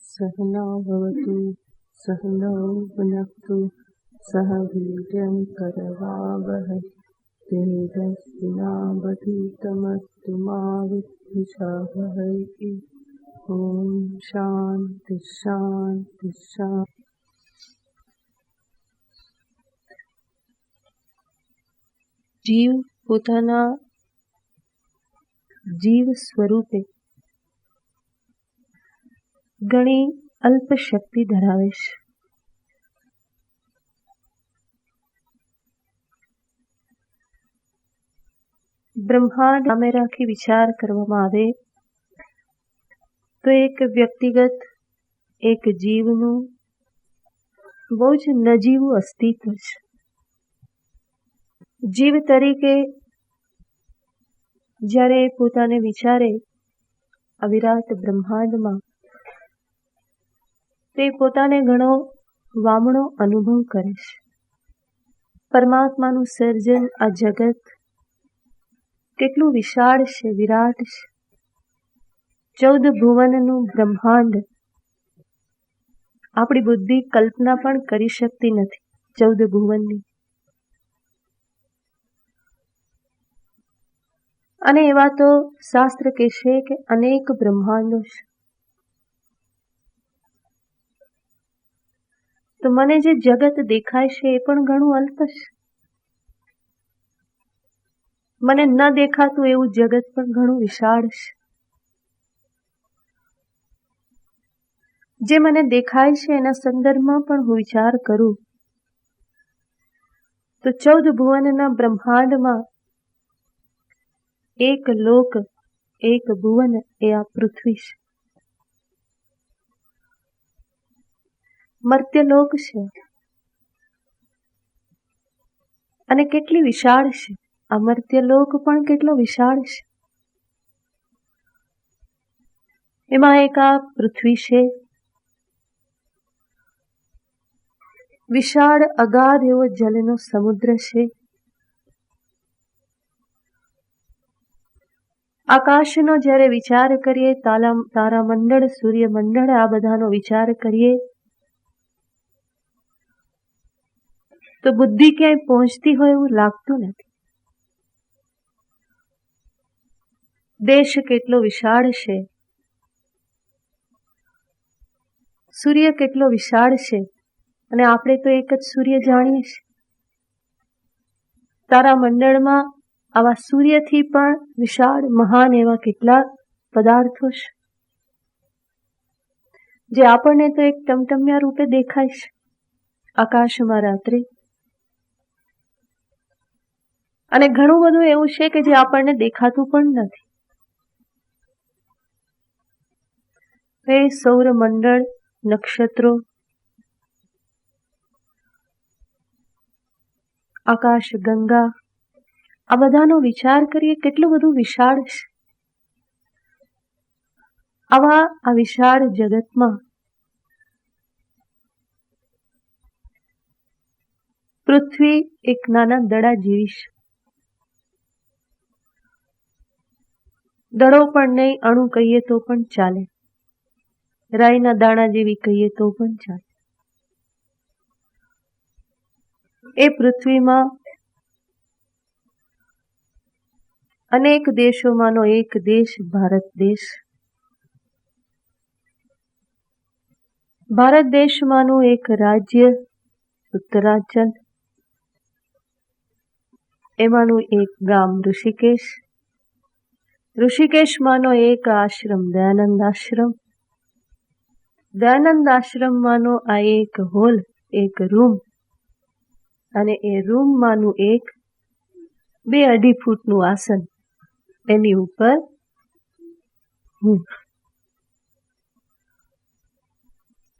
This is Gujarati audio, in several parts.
सहना भवतु सहनौ भुनक्तु सह वीर्यं करवावहै तेजस्विनावधीतमस्तु मा विद्विषावहै। ओम शांति शांति शांति। જીવ પોતાના જીવ સ્વરૂપે ઘણી અલ્પ શક્તિ ધરાવે છે. બ્રહ્માંડ સામે રાખી વિચાર કરવામાં આવે તો એક વ્યક્તિગત એક જીવનું બહુ જ નજીવું અસ્તિત્વ છે. જીવ તરીકે જ્યારે પોતાને વિચારે અવિરાટ બ્રહ્માંડમાં, તે પોતાને ઘણો વામણો અનુભવ કરે છે. પરમાત્માનું સર્જન, આ જગત કેટલું વિશાળ છે, વિરાટ છે. 14 ભુવનનું બ્રહ્માંડ આપણી બુદ્ધિ કલ્પના પણ કરી શકતી નથી. 14 ભુવનની. અને એવા તો શાસ્ત્ર કહેશે કે અનેક બ્રહ્માંડો છે. તો મને જે જગત દેખાય છે એ પણ ઘણું અલ્પ છે. મને ન દેખાતું એવું જગત પણ ઘણું વિશાળ છે. જે મને દેખાય છે એના સંદર્ભમાં પણ હું વિચાર કરું તો 14 ભુવનના બ્રહ્માંડમાં એક લોક, એક ભુવન એ આ પૃથ્વી છે. મર્ત્યલોક છે અને કેટલી વિશાળ છે. આ મર્ત્યલોક પણ કેટલો વિશાળ છે. એમાં એક આ પૃથ્વી છે, વિશાળ અગાધ એવો જલનો સમુદ્ર છે. આકાશનો જ્યારે વિચાર કરીએ, તારામંડળ, સૂર્યમંડળ, આ બધાનો વિચાર કરીએ તો બુદ્ધિ ક્યાંય પહોંચતી હોય એવું લાગતું નથી. દેશ કેટલો વિશાળ છે, સૂર્ય કેટલો વિશાળ છે, અને આપણે તો એક જ સૂર્ય જાણીએ છીએ. તારામંડળમાં આવા સૂર્યથી પણ વિશાળ મહાન એવા કેટલાક પદાર્થો છે, જે આપણને તો એક ટમટમિયા રૂપે દેખાય છે આકાશમાં રાત્રે. અને ઘણું બધું એવું છે કે જે આપણને દેખાતું પણ નથી. એ સૌરમંડળ, નક્ષત્રો, આકાશ ગંગા, આ બધાનો વિચાર કરીએ કેટલું બધું વિશાળ છે. આ વિશાળ જગતમાં પૃથ્વી એક નાના દડા જેવી છે. દડો પણ નહીં, અણુ કહીએ તો પણ ચાલે. રાઈના દાણા જેવી કહીએ તો પણ ચાલે. એ પૃથ્વીમાં અનેક દેશોમાંનો એક દેશ ભારત દેશ. ભારત દેશમાંનું એક રાજ્ય ઉત્તરાંચલ. એમાંનું એક ગામ ઋષિકેશ. ઋષિકેશમાંનો એક આશ્રમ દયાનંદ આશ્રમ. દયાનંદ આશ્રમમાંનો આ એક હોલ, એક રૂમ. અને એ રૂમમાંનું એક 2-2.5 ફૂટનું આસન, એની ઉપર હું.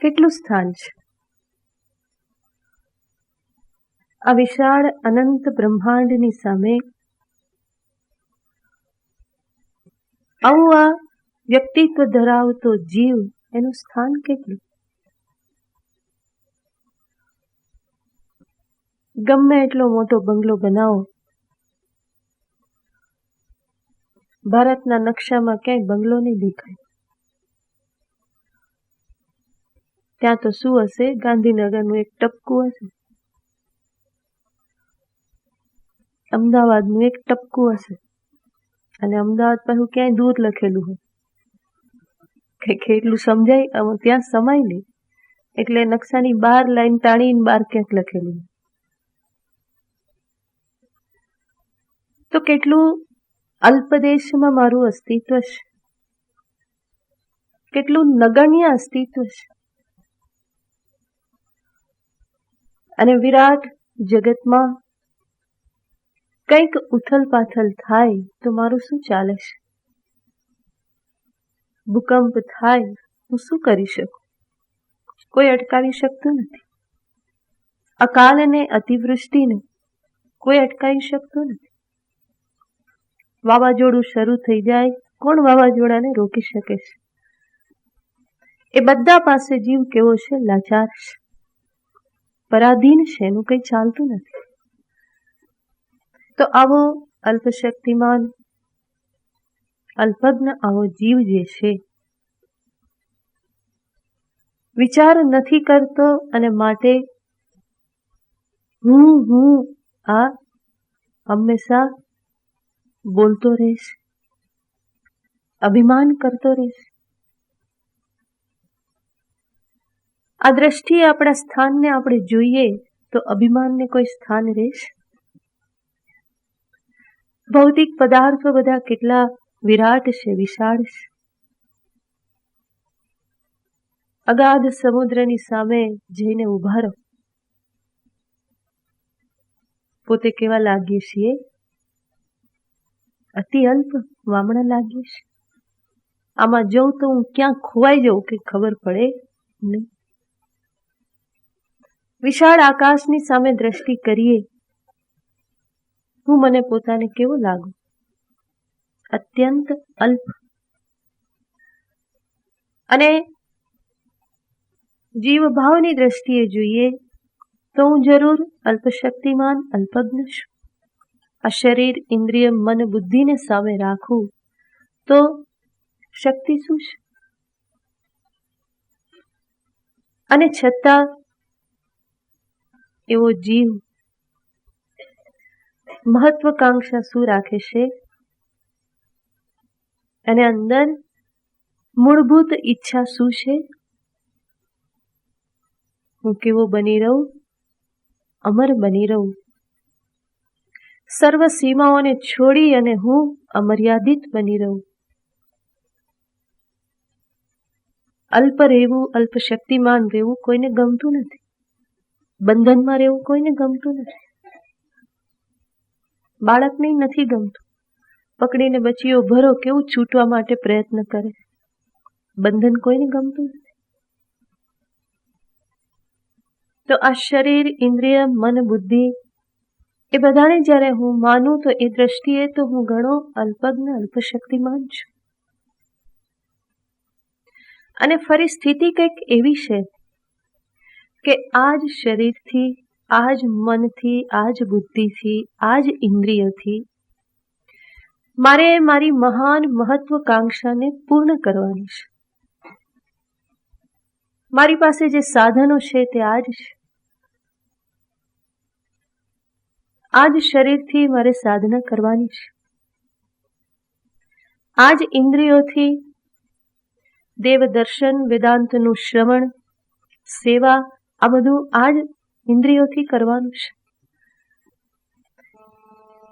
કેટલું સ્થાન છે. આ વિશાળ અનંત બ્રહ્માંડની સામે આવું આ વ્યક્તિત્વ ધરાવતો જીવ, એનું સ્થાન કેટલું. ગમે એટલો મોટો બંગલો બનાવો, ભારતના નકશામાં ક્યાંય બંગલો નહીં દેખાય. ત્યાં તો શું હશે? ગાંધીનગરનું એક ટપકું હશે, અમદાવાદનું એક ટપકું હશે, અને અમદાવાદ પાછું ક્યાંય દૂર લખેલું હોય કે એટલું સમજાય, ત્યાં સમાય નહીં, એટલે નકશાની બહાર લાઈન તાણીને બહાર ક્યાંક લખેલું. તો કેટલું અલ્પદેશમાં મારું અસ્તિત્વ છે, કેટલું નગણ્ય અસ્તિત્વ છે. અને વિરાટ જગતમાં કંઈક ઉથલ પાથલ થાય તો મારું શું ચાલે છે? ભૂકંપ થાય હું શું કરી શકું? કોઈ અટકાવી શકતું નથી. અકાલને અતિવૃષ્ટિને કોઈ અટકાવી શકતું નથી. વાવાઝોડું શરૂ થઈ જાય, કોણ વાવાઝોડાને રોકી શકે છે? એ બધા પાસે જીવ કેવો છે? લાચાર છે, પરાધીન છે, એનું કંઈ ચાલતું નથી. તો આવો અલ્પશક્તિમાન, અલ્પજ્ઞ આવો જીવ જે છે, વિચાર નથી કરતો, અને માટે હું આ હંમેશા બોલતો રહીશ, અભિમાન કરતો રહીશ. આ દ્રષ્ટિએ આપણા સ્થાનને આપણે જોઈએ તો અભિમાનને કોઈ સ્થાન રહેશે? ભૌતિક પદાર્થો બધા કેટલા વિરાટ છે, વિશાળ છે. અગાધ સમુદ્રની સામે જઈને ઉભા રહો. પોતે કેવા લાગીએ છીએ? અતિ અલ્પ, વામણા લાગીએ છીએ. આમાં જઉં તો હું ક્યાં ખોવાઈ જાઉં કે ખબર પડે નહીં. વિશાળ આકાશની સામે દ્રષ્ટિ કરીએ, હું મને પોતાને કેવો લાગુ? અત્યંત અલ્પ. અને જીવભાવની દ્રષ્ટિએ જોઈએ તો હું જરૂર અલ્પશક્તિમાન, અલ્પજ્ઞ છું. આ શરીર, ઇન્દ્રિય, મન, બુદ્ધિને સામે રાખું તો શક્તિ શું છે? અને છતાં એવો જીવ મહત્વકાંક્ષા શું રાખે છે? અને અંદર મૂળભૂત ઈચ્છા શું છે? હું કેવો બની રહું? અમર બની રહું. સર્વ સીમાઓને છોડી અને હું અમર્યાદિત બની રહું. અલ્પ રહેવું, અલ્પ શક્તિમાન રહેવું કોઈને ગમતું નથી. બંધનમાં રહેવું કોઈને ગમતું નથી. બાળકને નથી ગમતું. પકડીને બચીઓ ભરો, કેવું છૂટવા માટે પ્રયત્ન કરે. બંધન કોઈને ગમતું નથી. તો આ શરીર, ઇન્દ્રિય, મન, બુદ્ધિ એ બધાને જ્યારે હું માનું તો એ દ્રષ્ટિએ તો હું ઘણો અલ્પજ્ઞ, અલ્પશક્તિમાન છું. અને ફરી સ્થિતિ કંઈક એવી છે કે આ જ શરીરથી, આ જ મનથી, આ જ બુદ્ધિથી, આ જ ઇન્દ્રિયથી મારે મારી મહાન મહત્વકાંક્ષાને પૂર્ણ કરવાની છે. મારી પાસે જે સાધનો છે તે આ જ છે. આ જ શરીરથી મારે સાધના કરવાની છે. આ જ ઇન્દ્રિયોથી દેવદર્શન, વેદાંતનું શ્રવણ, સેવા, આ બધું આ જ ઇન્દ્રિયોથી કરવાનું છે.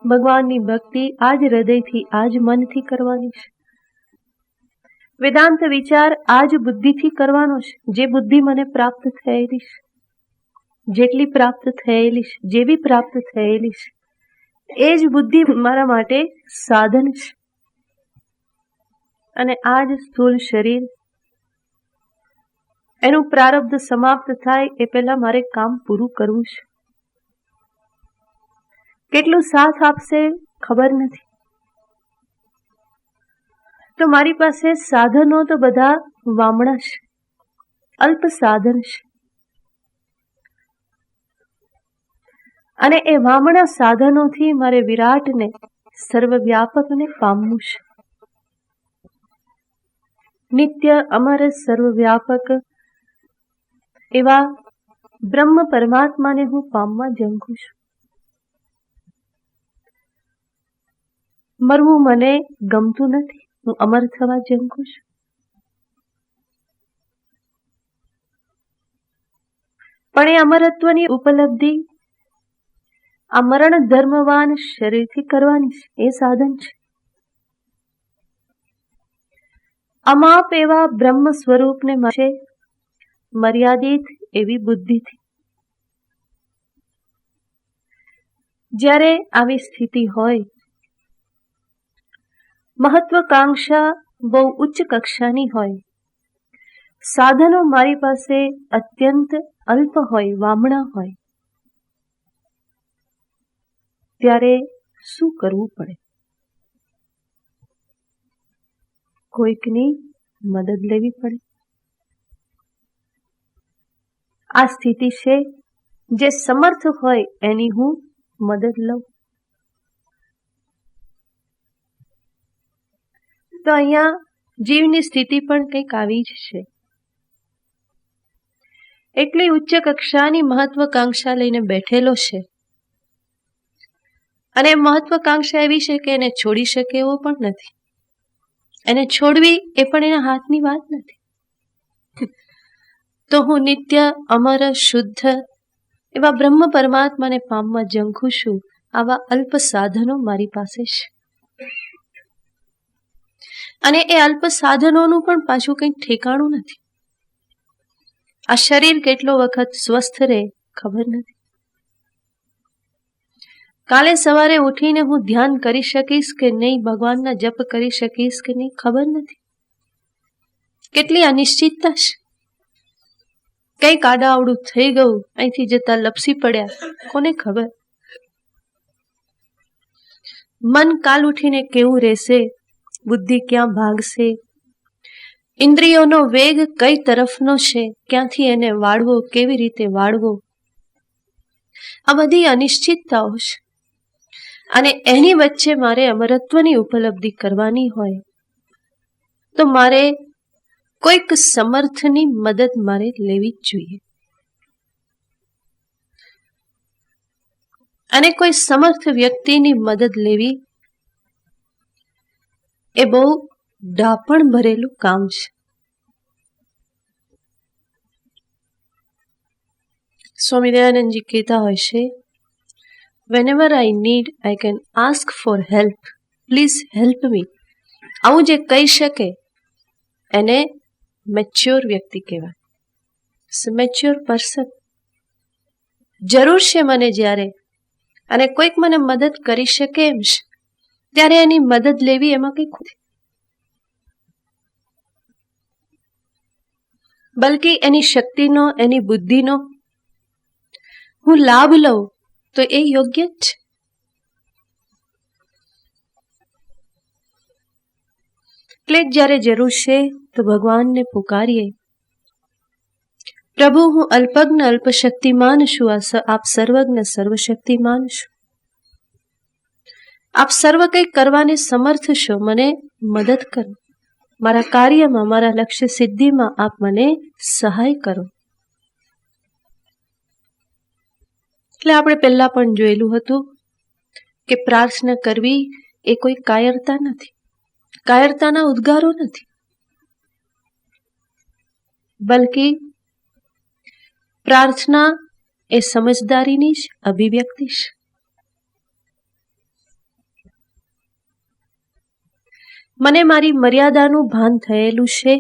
ભગવાનની ભક્તિ આ જ હૃદયથી, આ જ મનથી કરવાની છે. વેદાંત વિચાર આ જ બુદ્ધિથી કરવાનો છે. જે બુદ્ધિ મને પ્રાપ્ત થયેલી છે, જેટલી પ્રાપ્ત થયેલી છે, જેવી પ્રાપ્ત થયેલી છે, એ જ બુદ્ધિ મારા માટે સાધન છે. અને આ જ સ્થૂળ શરીર, એનું પ્રારબ્ધ સમાપ્ત થાય એ પહેલા મારે કામ પૂરું કરવું છે. કેટલું સાથ આપશે ખબર નથી. તો મારી પાસે સાધનો તો બધા વામણા છે, અલ્પ સાધન છે. અને એ વામણા સાધનોથી મારે વિરાટને, સર્વવ્યાપકને પામવું છે. નિત્ય, અમર, સર્વવ્યાપક એવા બ્રહ્મ પરમાત્માને હું પામવા ઝંખું છું. મરવું મને ગમતું નથી, હું અમર થવા ઝંખું છું. પણ એ અમરત્વની ઉપલબ્ધિ આ મરણ ધર્મવાન શરીરથી કરવાની છે. એ સાધન છે. અમાપ એવા બ્રહ્મ સ્વરૂપને મળશે મર્યાદિત એવી બુદ્ધિથી. જ્યારે આવી સ્થિતિ હોય, મહત્વકાંક્ષા બહુ ઉચ્ચ કક્ષાની હોય, સાધનો મારી પાસે અત્યંત અલ્પ હોય, વામણા હોય, ત્યારે શું કરવું પડે? કોઈકની મદદ લેવી પડે. આ સ્થિતિ છે જે સમર્થ હોય એની હું મદદ લઉં. તો અહીંયા જીવની સ્થિતિ પણ કંઈક આવી જ છે. એટલી ઉચ્ચ કક્ષાની મહત્વકાંક્ષા લઈને બેઠેલો છે, અને મહત્વકાંક્ષા એવી છે કે એને છોડી શકે એવો પણ નથી. એને છોડવી એ પણ એના હાથની વાત નથી. તો હું નિત્ય અમર શુદ્ધ એવા બ્રહ્મ પરમાત્માને પામવા ઝંખું છું. આવા અલ્પ સાધનો મારી પાસે છે, અને એ અલ્પ સાધનોનું પણ પાછું કંઈ ઠેકાણું નથી. આ શરીર કેટલો વખત સ્વસ્થ રહે ખબર નથી. કાલે સવારે ઉઠીને હું ધ્યાન કરી શકીશ કે નહીં, ભગવાનના જપ કરી શકીશ કે નહીં ખબર નથી. કેટલી અનિશ્ચિતતા છે. કંઈક આડાઅવડું થઈ ગયું, અહીંથી જતા લપસી પડ્યા, કોને ખબર. મન કાલ ઉઠીને કેવું રહેશે, બુદ્ધિ ક્યાં ભાગશે, ઇન્દ્રિયોનો વેગ કઈ તરફનો છે, ક્યાંથી એને વાળવો, કેવી રીતે વાળવો, આ બધી અનિશ્ચિતતાઓ છે. અને એની વચ્ચે મારે અમરત્વની ઉપલબ્ધિ કરવાની હોય તો મારે કોઈક સમર્થની મદદ મારે લેવી જ જોઈએ. અને કોઈ સમર્થ વ્યક્તિની મદદ લેવી એ બહુ ડાપણ ભરેલું કામ છે. સ્વામી દયાનંદજી કહેતા હોય છે, whenever I need, I can ask for help. Please help me. આવું જે કહી શકે એને મેચ્યોર વ્યક્તિ કહેવાય. Mature person. જરૂર છે મને જ્યારે, અને કોઈક મને મદદ કરી શકે એમ છે, ત્યારે એની મદદ લેવી એમાં કંઈ ખોટું નથી. બલકી એની શક્તિનો, એની બુદ્ધિનો હું લાભ લઉં તો એ યોગ્ય જ છે. એટલે જ્યારે જરૂર છે તો ભગવાનને પુકારીએ, પ્રભુ હું અલ્પજ્ઞ અલ્પશક્તિમાન છું, આપ સર્વજ્ઞ સર્વશક્તિમાન છું, આપ સર્વ કંઈ કરવાને સમર્થ છો, મને મદદ કરો, મારા કાર્યમાં, મારા લક્ષ્ય સિદ્ધિમાં આપ મને સહાય કરો. એટલે આપણે પહેલા પણ જોયેલું હતું કે પ્રાર્થના કરવી એ કોઈ કાયરતા નથી, કાયરતાના ઉદ્ગારો નથી, બલકી પ્રાર્થના એ સમજદારીની જ અભિવ્યક્તિ છે. મને મારી મર્યાદાનું ભાન થયેલું છે,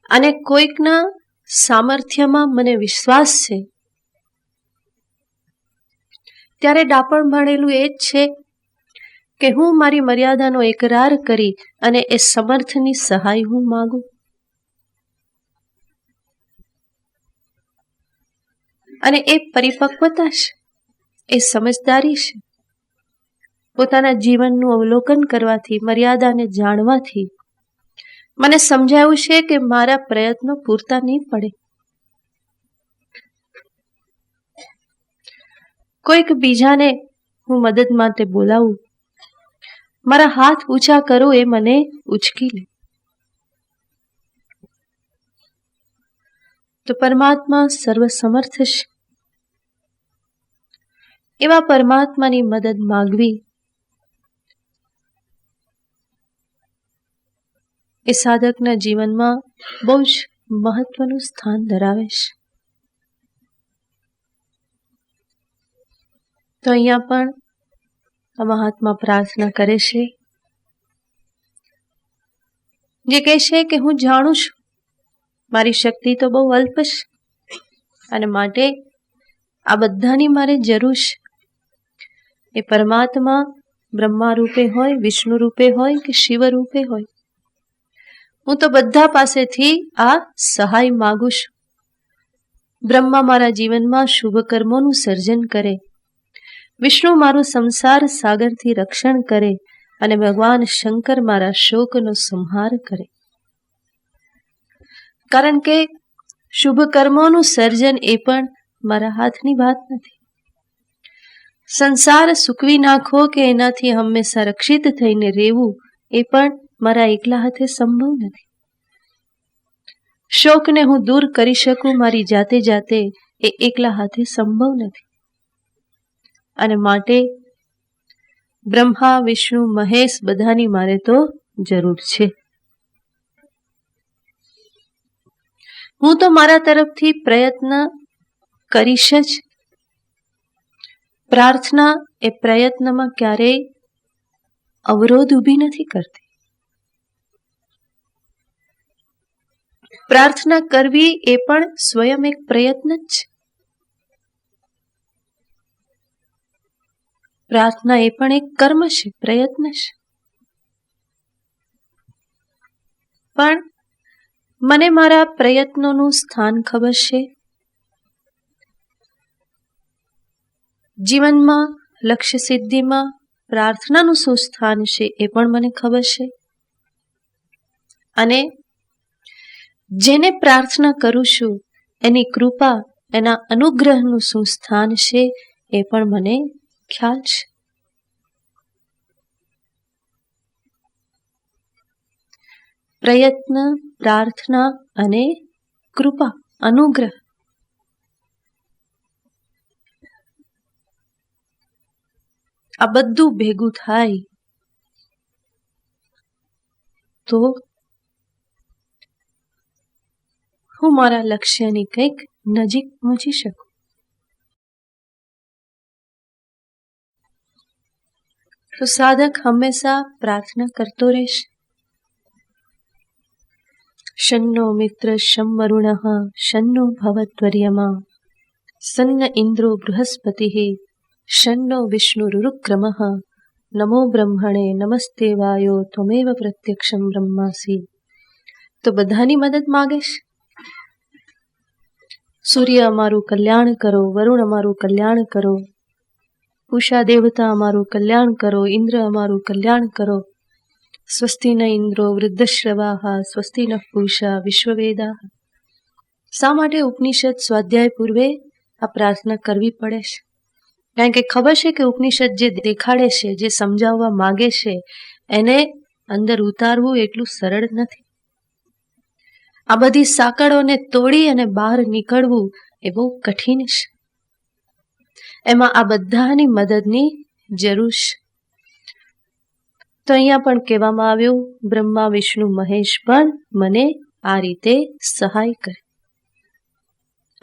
અને કોઈકના સામર્થ્યમાં મને વિશ્વાસ છે, ત્યારે ડાપણ ભણેલું એ જ છે કે હું મારી મર્યાદાનો એકરાર કરી અને એ સમર્થની સહાય હું માંગુ. અને એ પરિપક્વતા છે, એ સમજદારી છે. પોતાના જીવનનું અવલોકન કરવાથી, મર્યાદાને જાણવાથી મને સમજાયું છે કે મારા પ્રયત્નો પૂરતા નહીં પડે. કોઈક બીજાને હું મદદ માટે બોલાવું, મારા હાથ ઊંચા કરું એ મને ઉચકી લે. તો પરમાત્મા સર્વસમર્થ છે. એવા પરમાત્માની મદદ માગવી એ સાધકના જીવનમાં બહુ જ મહત્વનું સ્થાન ધરાવે છે. તો અહીંયા પણ આ મહાત્મા પ્રાર્થના કરે છે, જે કહે છે કે હું જાણું છું મારી શક્તિ તો બહુ અલ્પ છે અને માટે આ બધાની મારે જરૂર છે. એ પરમાત્મા બ્રહ્મા રૂપે હોય, વિષ્ણુ રૂપે હોય કે શિવ રૂપે હોય, હું તો બધા પાસેથી આ સહાય માગું છું. બ્રહ્મા મારા જીવનમાં શુભ કર્મોનું સર્જન કરે, વિષ્ણુ મારું સંસાર સાગરથી રક્ષણ કરે અને ભગવાન શંકર મારા શોકનો સંહાર કરે. કારણ કે શુભ કર્મોનું સર્જન એ પણ મારા હાથની વાત નથી. સંસાર સૂકવી નાખવો કે એનાથી હંમેશા રક્ષિત થઈને રહેવું એ પણ મારા એકલા હાથે સંભવ નથી. શોકને હું દૂર કરી શકું મારી જાતે જાતે એ એકલા હાથે સંભવ નથી. અને માટે બ્રહ્મા, વિષ્ણુ, મહેશ બધાની મારે તો જરૂર છે. હું તો મારા તરફથી પ્રયત્ન કરીશ જ. પ્રાર્થના એ પ્રયત્નમાં ક્યારેય અવરોધ ઊભી નથી કરતી. પ્રાર્થના કરવી એ પણ સ્વયં એક પ્રયત્ન જ છે. પ્રાર્થના એ પણ એક કર્મ છે, પ્રયત્ન છે. પણ મને મારા પ્રયત્નોનું સ્થાન ખબર છે. જીવનમાં લક્ષ્ય સિદ્ધિમાં પ્રાર્થનાનું શું સ્થાન છે એ પણ મને ખબર છે. અને જેને પ્રાર્થના કરું છું એની કૃપા, એના અનુગ્રહનું શું સ્થાન છે એ પણ મને ખ્યાલ છે. પ્રયત્ન, પ્રાર્થના અને કૃપા, અનુગ્રહ, આ બધું ભેગું થાય તો હું મારા લક્ષ્યની કંઈક નજીક પહોંચી શકું. તો સાધક હંમેશા પ્રાર્થના કરતો રહેશે. શન્નો મિત્ર શમ વરુણઃ શન્નો ભવત્વર્યમા સન્ન ઇન્દ્રો બૃહસ્પતિઃ શન્નો વિષ્ણુરુક્રમઃ નમો બ્રહ્મણે નમસ્તે વાયો ત્વમેવ પ્રત્યક્ષમ બ્રહ્માસી. તો બધાની મદદ માગે છે. સૂર્ય અમારું કલ્યાણ કરો, વરુણ અમારું કલ્યાણ કરો, ઉષા દેવતા અમારું કલ્યાણ કરો, ઇન્દ્ર અમારું કલ્યાણ કરો. સ્વસ્તિ ન ઇન્દ્રો વૃદ્ધશ્રવાહ સ્વસ્તિ ન પૂષા વિશ્વવેદાઃ. શા માટે ઉપનિષદ સ્વાધ્યાય પૂર્વે આ પ્રાર્થના કરવી પડે છે? કારણ કે ખબર છે કે ઉપનિષદ જે દેખાડે છે, જે સમજાવવા માગે છે, એને અંદર ઉતારવું એટલું સરળ નથી. આ બધી સાંકળોને તોડી અને બહાર નીકળવું એ બહુ કઠિન છે. એમાં આ બધાની મદદની જરૂર છે. તો અહીંયા પણ કહેવામાં આવ્યું, બ્રહ્મા, વિષ્ણુ, મહેશ પણ મને આ રીતે સહાય કરે.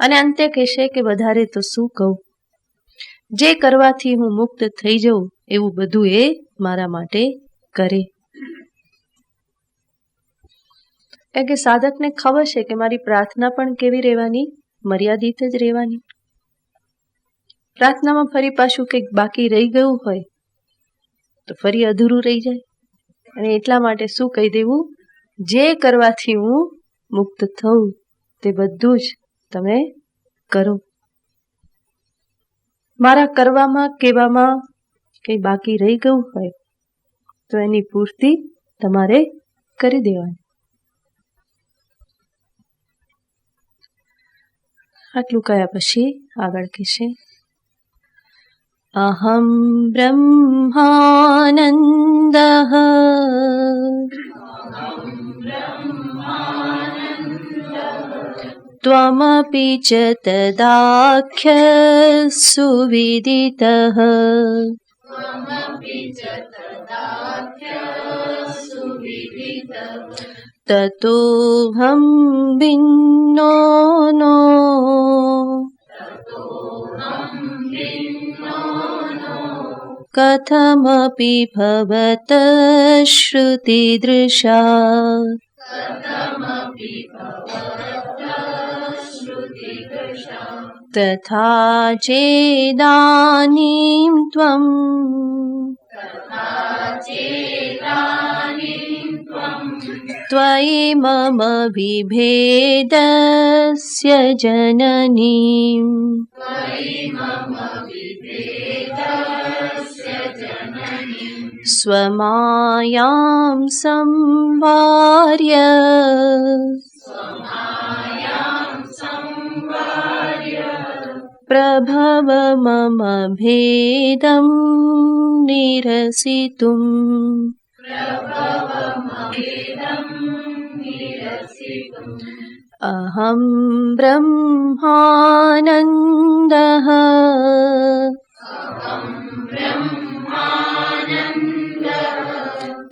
અને અંતે કહેશે કે વધારે તો શું કહું, જે કરવાથી હું મુક્ત થઈ જાઉં એવું બધું એ મારા માટે કરે. કારણ કે સાધકને ખબર છે કે મારી પ્રાર્થના પણ કેવી રહેવાની, મર્યાદિત જ રહેવાની. પ્રાર્થનામાં ફરી પાછું કંઈક બાકી રહી ગયું હોય તો ફરી અધૂરું રહી જાય. અને એટલા માટે શું કહી દેવું, જે કરવાથી હું મુક્ત થઉં તે બધું જ તમે કરો. મારા કરવામાં, કહેવામાં કંઈ બાકી રહી ગયું હોય તો એની પૂર્તિ તમારે કરી દેવાની. આટલું કયા પછી આગળ કહેશે, અહમ બ્રહ્માનંદઃ त्वमपि च तदाख्य सुविदितः ततोऽहं भिन्नो नो कथमपि भवतः श्रुतिदृशा तथा चेदानीं त्वं त्वयि मम विभेदस्य जननीम् स्वमायां संवार्य प्रभव मम भेदं निरसितुम् अहं ब्रह्मानन्दः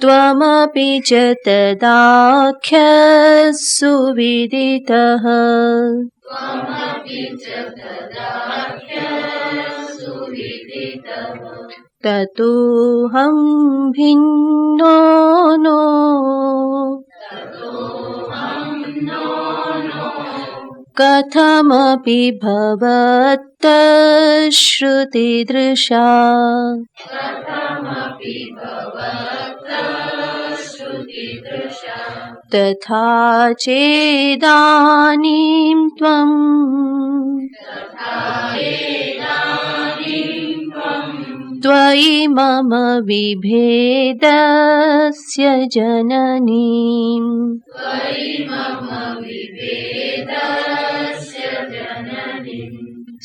त्वमपि च तदाख्यः सुविदितः ततोऽहं भिन्नो नो कथमपि भवतः श्रुतिदृशा तथा चेदानीं त्वं त्वयि मम विभेदस्य जननीम्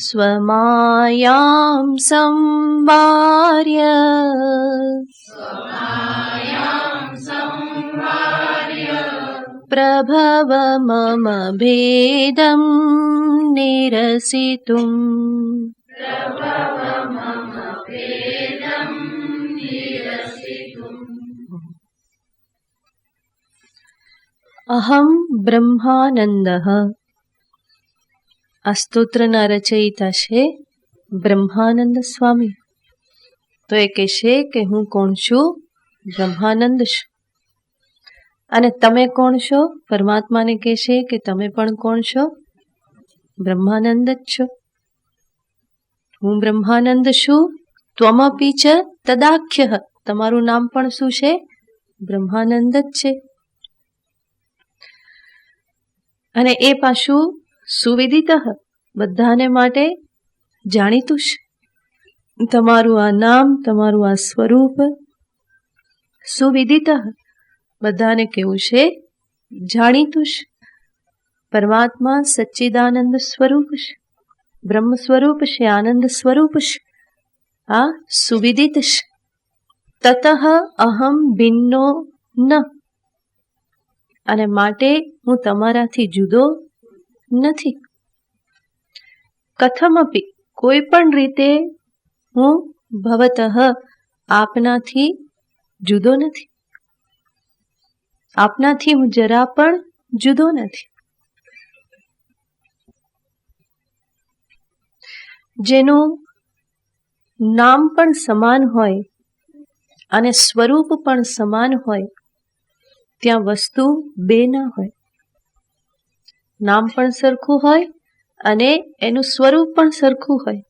स्वमायां संवार्य प्रभव मम भेदं निरसितुम् અહમ બ્રહ્માનંદ. આ સ્તોત્રના રચયિતા છે બ્રહ્માનંદ સ્વામી. તો એ કહેશે કે હું કોણ છું? બ્રહ્માનંદ છું. અને તમે કોણ છો? પરમાત્માને કહેશે કે તમે પણ કોણ છો? બ્રહ્માનંદ જ છો. હું બ્રહ્માનંદ છું. ત્વમપી ચ તદાખ્ય. તમારું નામ પણ શું છે? બ્રહ્માનંદ જ છે. અને એ પાછું સુવિદિત, બધાને માટે જાણીતું છે. તમારું આ નામ, તમારું આ સ્વરૂપ સુવિદિત, બધાને કેવું છે? જાણીતું છે. પરમાત્મા સચ્ચિદાનંદ સ્વરૂપ છે, બ્રહ્મ સ્વરૂપ છે, આનંદ સ્વરૂપ છે. આ સુવિદિત છે. તતઃ અહમ ભિન્નો ન. અને માટે હું તમારાથી જુદો નથી. કથમપી, કોઈ પણ રીતે હું ભવતઃ, આપનાથી જુદો નથી. આપનાથી હું જરા પણ જુદો નથી. જેનું નામ પણ સમાન હોય અને સ્વરૂપ પણ સમાન હોય, ત્યાં વસ્તુ બે ના હોય. નામ પણ સરખું હોય અને એનું સ્વરૂપ પણ સરખું હોય,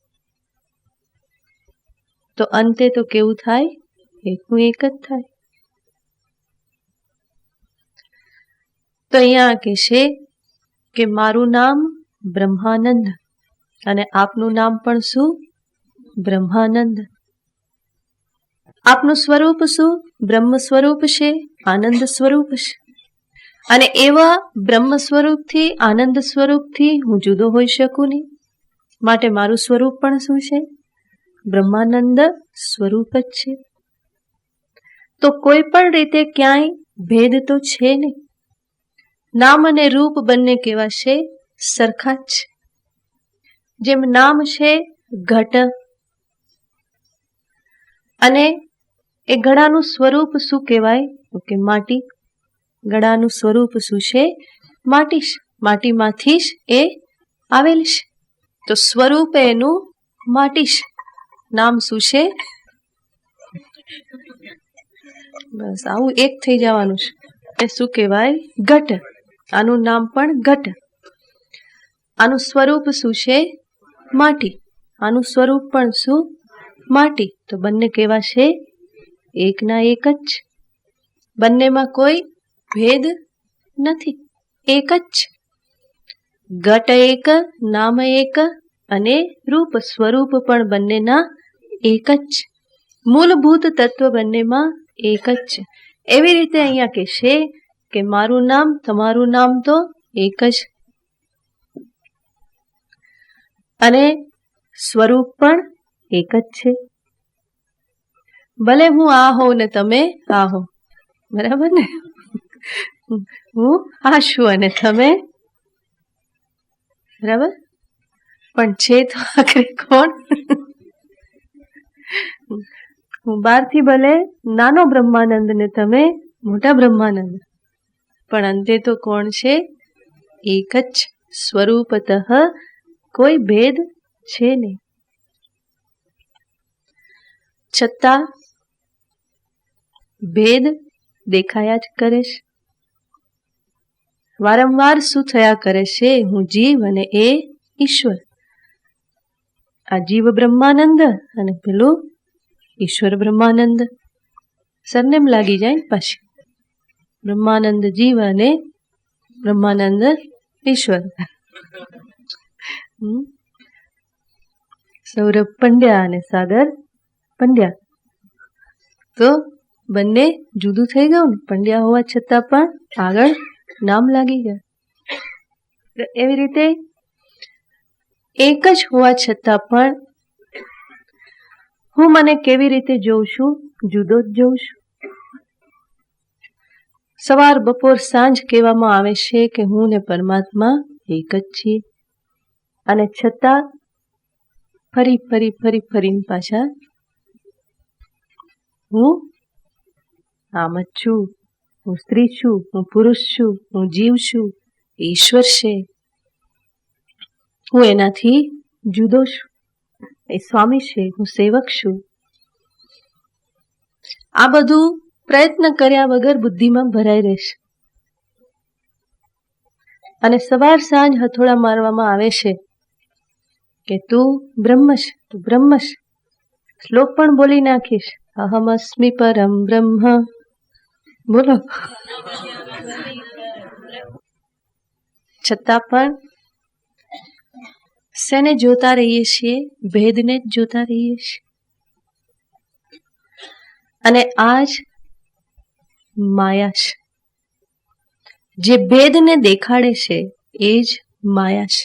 તો અંતે તો કેવું થાય? એકનું એક જ થાય. તો અહીંયા કહેશે કે મારું નામ બ્રહ્માનંદ અને આપનું નામ પણ શું? બ્રહ્માનંદ. આપનું સ્વરૂપ શું? બ્રહ્મ સ્વરૂપ છે, આનંદ સ્વરૂપ છે. અને એવા બ્રહ્મ સ્વરૂપથી, આનંદ સ્વરૂપથી હું જુદો હોઈ શકું નહીં. માટે મારું સ્વરૂપ પણ શું છે? બ્રહ્માનંદ સ્વરૂપ જ છે. તો કોઈ પણ રીતે ક્યાંય ભેદ તો છે નહીં. નામ અને રૂપ બંને કેવા છે? સરખા જ. જેમ નામ છે ઘટ, અને એ ઘડાનું સ્વરૂપ શું કહેવાય? તો કે માટી. ઘડાનું સ્વરૂપ શું છે? માટી છે. માટીમાંથી જ એ આવેલ છે, તો સ્વરૂપ એનું માટી છે. નામ શું છે? બસ આવું એક થઈ જવાનું છે. એ શું કહેવાય? ઘટ. આનું નામ પણ ઘટ. આનું સ્વરૂપ શું છે? માટી. આનું સ્વરૂપ પણ શું? માટી. તો બંને કેવા છે? એકના એક જ. બંનેમાં કોઈ ભેદ નથી, એક જ. ઘટ એક, નામ એક, અને રૂપ સ્વરૂપ પણ બંનેના એક જ. મૂળભૂત તત્વ બંનેમાં એક જ છે. એવી રીતે અહીંયા કહેશે કે મારું નામ, તમારું નામ તો એક જ, અને સ્વરૂપ પણ એક જ છે. ભલે હું આ હોઉં ને તમે આ હો, બરાબર ને? હું આ છું અને તમે, બરાબર, પણ છે તો આખરે કોણ? હું બહારથી ભલે નાનો બ્રહ્માનંદ ને તમે મોટા બ્રહ્માનંદ, પણ અંતે તો કોણ છે? એક જ. સ્વરૂપતઃ કોઈ ભેદ છે નહીં. છતાં ભેદ દેખાયા જ કરે છે. વારંવાર શું થયા કરે છે? હું જીવ અને એ ઈશ્વર. આ જીવ બ્રહ્માનંદ અને પેલું ઈશ્વર બ્રહ્માનંદ. સરનેમ લાગી જાય પાછી. બ્રહ્માનંદ જીવ અને બ્રહ્માનંદ ઈશ્વર. સૌરભ પંડ્યા અને સાગર પંડ્યા. તો બંને જુદું થઈ ગયું ને, પંડ્યા હોવા છતાં પણ આગળ નામ લાગી ગયા. એવી રીતે એક જ હોવા છતાં પણ હું મને કેવી રીતે જોઉં છું? જુદો જ જોઉં છું. સવાર બપોર સાંજ કહેવામાં આવે છે કે હું ને પરમાત્મા એક જ છીએ, અને છતાં ફરી ફરી ફરી ફરીને પાછા હું આમ જ છું, હું સ્ત્રી છું, હું પુરુષ છું, હું જીવ છું, ઈશ્વર છે, હું એનાથી જુદો છું, એ સ્વામી છે, હું સેવક છું. આ બધું પ્રયત્ન કર્યા વગર બુદ્ધિમાં ભરાઈ રહેશે, અને સવાર સાંજ હથોડા મારવામાં આવે છે કે તું બ્રહ્મ છે, તું બ્રહ્મ છે. શ્લોક પણ બોલી નાખીશ, અહમ અસ્મિ પરમ બ્રહ્મ. બોલો. છતાં પણ શેને જોતા રહીએ છીએ? ભેદને જ જોતા રહીએ છીએ. અને આજ માયા છે. જે ભેદને દેખાડે છે એ જ માયા છે.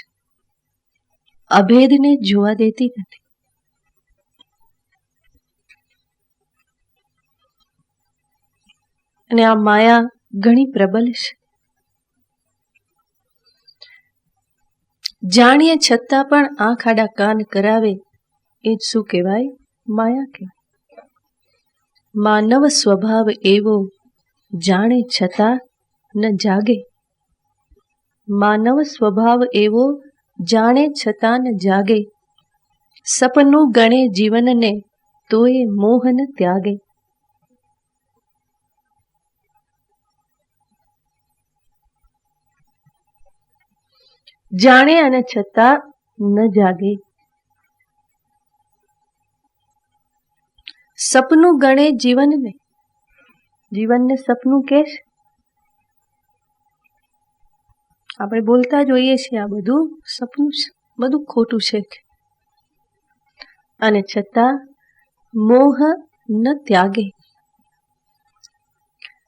અભેદને જોવા દેતી નથી. અને આ માયા ઘણી પ્રબળ છે. જાણીએ છતાં પણ આંખ આડા કાન કરાવે એ જ શું કહેવાય? માયા કહેવાય. માનવ સ્વભાવ એવો જાણે છતાં ન જાગે. માનવ સ્વભાવ એવો જાણે છતાં ન જાગે. સપનું ગણે જીવનને તોય મોહન ત્યાગે. જાણે અને છતાં ન જાગે. સપનું ગણે જીવનને. જીવનને સપનું કે છે. આપણે બોલતા જોઈએ છીએ આ બધું સપનું છે, બધું ખોટું છે, અને છતાં મોહ ન ત્યાગે.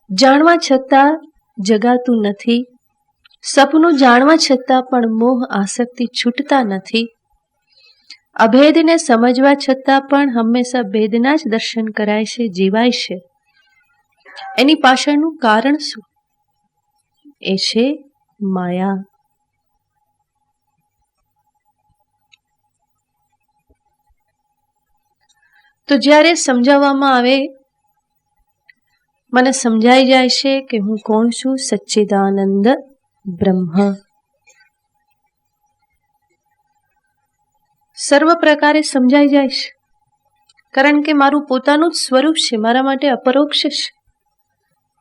જાણવા છતાં જગાતું નથી. સપનું જાણવા છતાં પણ મોહ આસક્તિ છૂટતા નથી. અભેદને સમજવા છતાં પણ હંમેશા ભેદના જ દર્શન કરાય છે, જીવાય છે. એની પાછળનું કારણ શું? એ છે માયા. તો જ્યારે સમજાવવામાં આવે, મને સમજાઈ જાય છે કે હું કોણ છું, સચ્ચિદાનંદ બ્રહ્મ. સર્વ પ્રકારે સમજાઈ જાય છે, કારણ કે મારું પોતાનું જ સ્વરૂપ છે, મારા માટે અપરોક્ષ છે.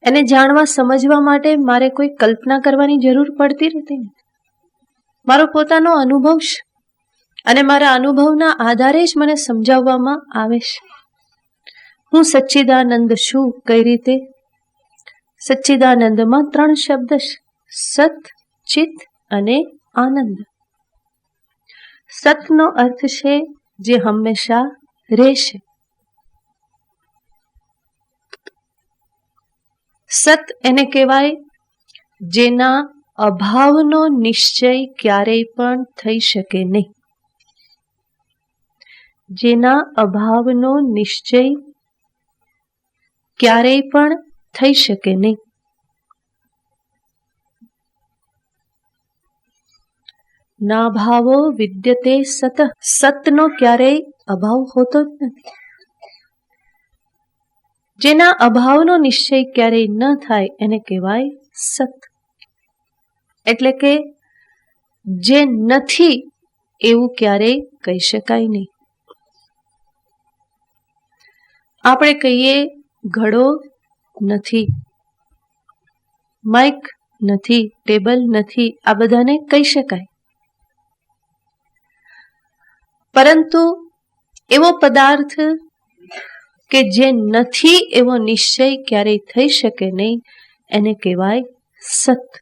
એને જાણવા સમજવા માટે મારે કોઈ કલ્પના કરવાની જરૂર પડતી નથી. મારો પોતાનો અનુભવ છે અને મારા અનુભવના આધારે જ મને સમજાવવામાં આવે છે. હું સચ્ચિદાનંદ છું. કઈ રીતે? સચ્ચિદાનંદમાં 3 શબ્દ છે, સત, ચિત અને આનંદ. સતનો અર્થ છે જે હંમેશા રહેશે. સત એને કહેવાય જેના અભાવનો નિશ્ચય ક્યારેય પણ થઈ શકે નહીં. જેના અભાવનો નિશ્ચય ક્યારેય પણ થઈ શકે નહીં. ના ભાવો વિદ્યતે સત. સતનો ક્યારેય અભાવ હોતો જ નથી. જેના અભાવનો નિશ્ચય ક્યારેય ન થાય એને કહેવાય સત. એટલે કે જે નથી એવું ક્યારેય કહી શકાય નહીં. આપણે કહીએ ઘડો નથી, માઇક નથી, ટેબલ નથી, આ બધાને કહી શકાય. પરંતુ એવો પદાર્થ કે જે નથી એવો નિશ્ચય ક્યારેય થઈ શકે નહીં એને કહેવાય સત.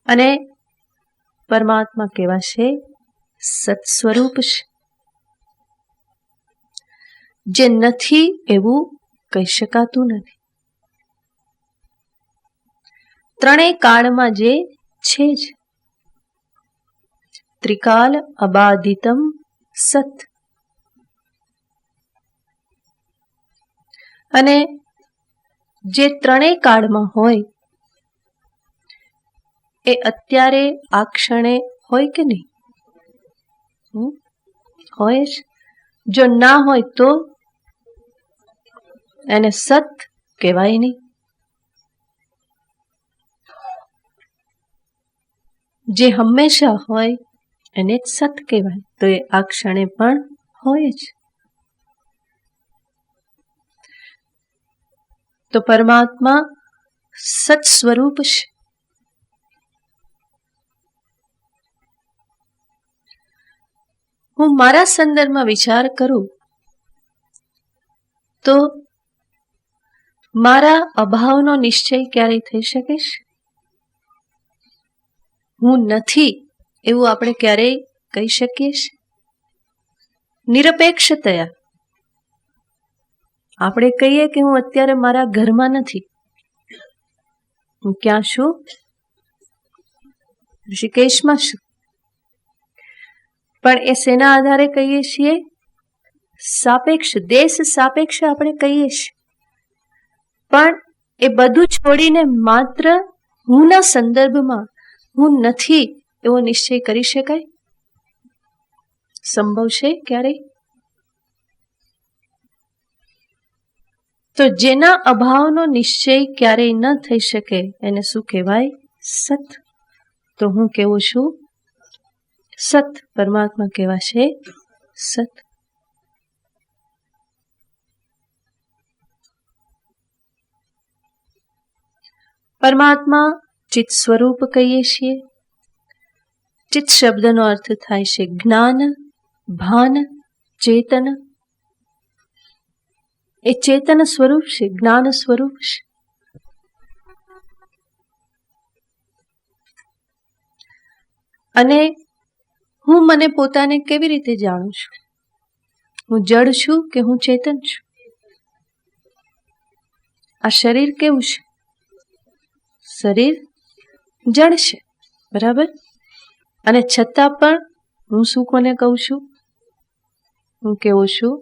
અને પરમાત્મા કેવા છે? સત સ્વરૂપ છે. જે નથી એવું કહી શકાતું નથી. ત્રણેય કાળમાં જે છે જ. ત્રિકાલ અબાધિતમ સત. અને જે ત્રણેય કાળમાં હોય એ અત્યારે આ ક્ષણે હોય કે નહીં? હોય જ. જો ના હોય તો એને સત કહેવાય નહીં. જે હંમેશા હોય એને જ સત કહેવાય. તો એ આ ક્ષણે પણ હોય જ. તો પરમાત્મા સત સ્વરૂપ છે. હું મારા સંદર્ભમાં વિચાર કરું તો મારા અભાવનો નિશ્ચય ક્યારેય થઈ શકે છે? હું નથી એવું આપણે ક્યારેય કહી શકીએ છીએ? નિરપેક્ષતયા આપણે કહીએ કે હું અત્યારે મારા ઘરમાં નથી. હું ક્યાં છું? ઋષિકેશમાં છું. પણ એ શેના આધારે કહીએ છીએ? સાપેક્ષ, દેશ સાપેક્ષ આપણે કહીએ છીએ. પણ એ બધું છોડીને માત્ર હુંના સંદર્ભમાં હું નથી એવો નિશ્ચય કરી શકાય? સંભવ છે ક્યારેય? તો જેના અભાવનો નિશ્ચય ક્યારેય ન થઈ શકે એને શું કહેવાય? સત. તો હું કેવું છું? સત. પરમાત્મા કેવા છે? સત. પરમાત્મા ચિત્ત સ્વરૂપ કહીએ છીએ. ચિત્ત શબ્દનો અર્થ થાય છે જ્ઞાન, ભાન, ચેતન. એ ચેતન સ્વરૂપ છે, જ્ઞાન સ્વરૂપ છે. અને હું મને પોતાને કેવી રીતે જાણું છું? હું જડ છું કે હું ચેતન છું? આ શરીર કેવું છે? શરીર જડ છે, બરાબર? અને છતાં પણ હું શું કોને કહું છું? હું કેવો છું?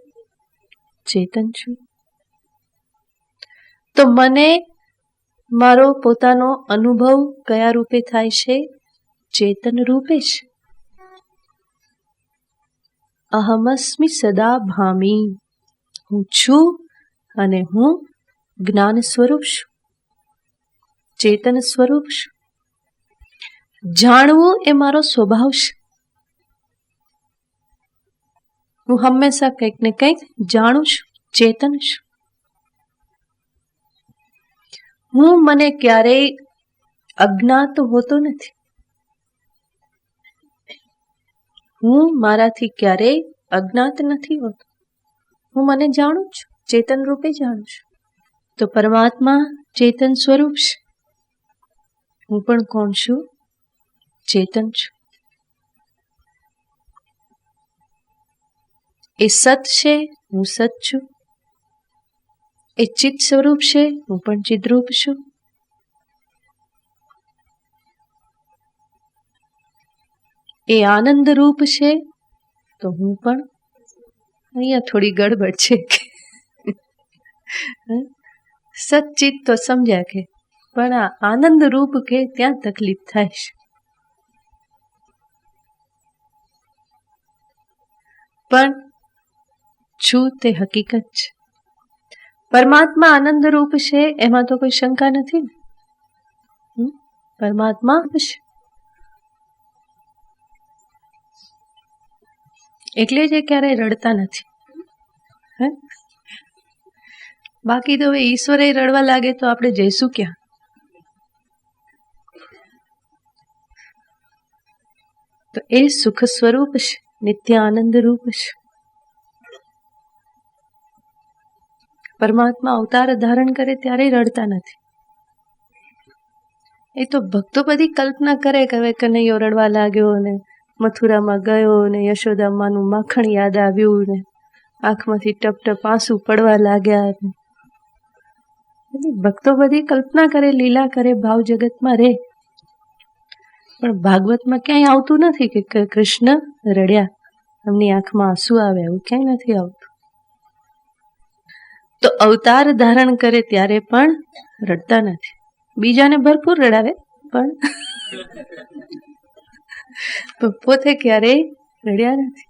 ચેતન છું. તો મને મારો પોતાનો અનુભવ કયા રૂપે થાય છે? ચેતન રૂપે છે. અહમસ્મિ સદા ભામી, હું છું અને હું જ્ઞાન સ્વરૂપ છું, ચેતન સ્વરૂપ છું. જાણવું એ મારો સ્વભાવ છે. હું હંમેશા કંઈક ને કંઈક જાણું છું, ચેતન છું. હું મને ક્યારેય અજ્ઞાત હોતો નથી. હું મારાથી ક્યારેય અજ્ઞાત નથી હોતો. હું મને જાણું છું, ચેતન રૂપે જાણું છું. તો પરમાત્મા ચેતન સ્વરૂપ છે. હું પણ કોણ છું? ચેતન છું. એ સત છે, હું સત છું. એ ચિત્ત સ્વરૂપ છે, હું પણ ચિદ્રૂપ છું. એ આનંદ રૂપ છે, તો હું પણ. અહીંયા થોડી ગડબડ છે. સચ્ચિત તો સમજ્યા કે, પણ આ આનંદ રૂપ કે ત્યાં તકલીફ થાય છે. પણ છું તે હકીકત છે. પરમાત્મા આનંદ રૂપ છે, એમાં તો કોઈ શંકા નથી ને. પરમાત્મા છે એટલે જ એ ક્યારેય રડતા નથી. બાકી તો હવે ઈશ્વરે રડવા લાગે તો આપણે જઈશું ક્યાં? તો એ સુખ સ્વરૂપ છે, નિત્ય આનંદ રૂપ છે. પરમાત્મા અવતાર ધારણ કરે ત્યારે રડતા નથી. એ તો ભક્તો બધી કલ્પના કરે કે હવે કનૈયો રડવા લાગ્યો ને મથુરામાં ગયો ને યશોદામાનું માખણ યાદ આવ્યું ને આંખમાંથી ટપ ટપ આંસુ પડવા લાગ્યા. ભક્તો બધી કલ્પના કરે, લીલા કરે, ભાવ જગતમાં રહે. પણ ભાગવતમાં ક્યાંય આવતું નથી કે કૃષ્ણ રડ્યા, એમની આંખમાં આંસુ આવે, એવું ક્યાંય નથી આવતું. તો અવતાર ધારણ કરે ત્યારે પણ રડતા નથી. બીજાને ભરપૂર રડાવે પણ પોતે ક્યારેય રડ્યા નથી.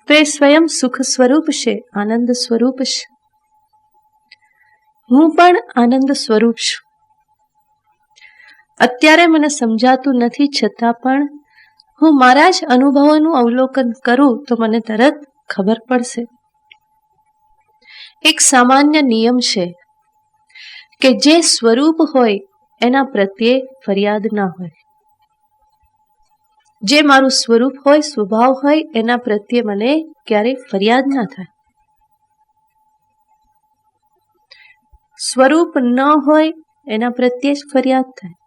તો એ સ્વયં સુખ સ્વરૂપ છે, આનંદ સ્વરૂપ છે. હું પણ આનંદ સ્વરૂપ છું. અત્યારે મને સમજાતું નથી, છતાં પણ હું મારા જ અનુભવોનું અવલોકન કરું તો મને તરત ખબર પડશે. એક સામાન્ય નિયમ છે કે જે સ્વરૂપ હોય એના પ્રત્યે ફરિયાદ ના હોય. જે મારું સ્વરૂપ હોય, સ્વભાવ હોય, એના પ્રત્યે મને ક્યારેય ફરિયાદ ના થાય. સ્વરૂપ ન હોય એના પ્રત્યે જ ફરિયાદ થાય.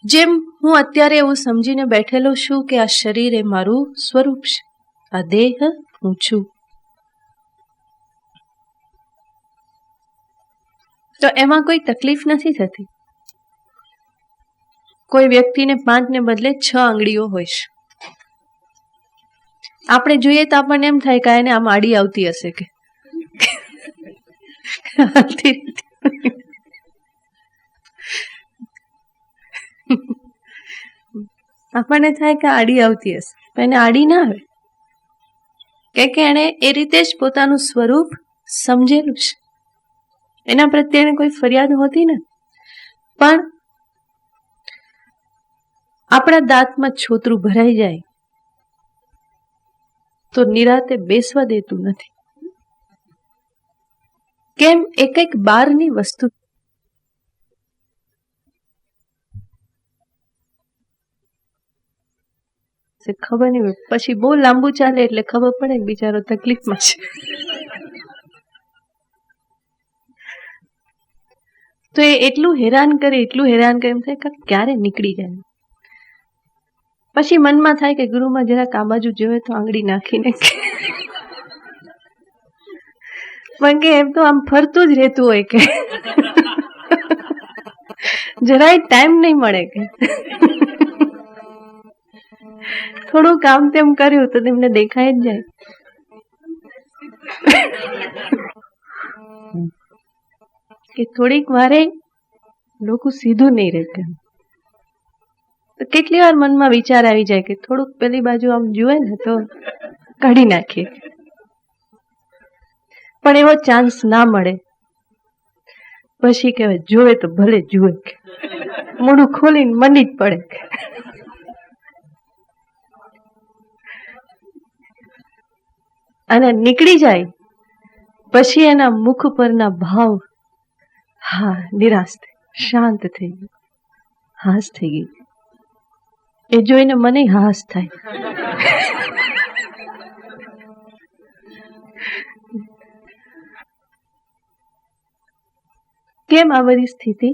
જેમ હું અત્યારે એવું સમજીને બેઠેલો છું કે આ શરીર એ મારું સ્વરૂપ છે, આ દેહ હું છું. તો એમાં કોઈ તકલીફ નથી થતી. કોઈ વ્યક્તિને 5 ને બદલે 6 આંગળીઓ હોય છે. આપણે જોઈએ તો આપણને એમ થાય કે એને આમ આડી આવતી હશે કે આપણને થાય કે આડી આવતી હશે, પણ એને આડી ના આવે કે એને એ રીતે જ પોતાનું સ્વરૂપ સમજેલું છે. એના પ્રત્યે એને કોઈ ફરિયાદ હોતી નથી. પણ આપણા દાંતમાં છોતરું ભરાઈ જાય તો નિરાતે બેસવા દેતું નથી. કેમ? એ કંઈક બહારની વસ્તુ. ખબર નહીં, પછી બહુ લાંબુ ચાલે એટલે ખબર પડે કે બિચારો તકલીફમાં છે. તો એ એટલું હેરાન કરે એમ થાય કે ક્યારે નીકળી જાય. પછી મનમાં થાય કે ગુરુમાં જરાક આ બાજુ જોવે તો આંગળી નાખીને, પણ કે એમ તો આમ ફરતું જ રહેતું હોય કે જરાય ટાઈમ નહીં મળે કે થોડું કામ તેમ કર્યું તો તેમને દેખાય જ જાય. કે થોડીક વારે લોકો સીધું નહીં રહેતું. તો કેટલી વાર મનમાં વિચાર આવી જાય કે થોડુંક પેલી બાજુ આમ જુએ ને તો કાઢી નાખીએ, પણ એવો ચાન્સ ના મળે. પછી કહેવાય જોવે તો ભલે જુએ, મોઢું ખોલીને મંડી જ પડે. અને નીકળી જાય પછી એના મુખ પરના ભાવ, હા નિરાશ થઈ, શાંત થઈ ગયું, હાશ થઈ ગઈ. એ જોઈને મને હાશ થાય. કેમ આ બધી સ્થિતિ?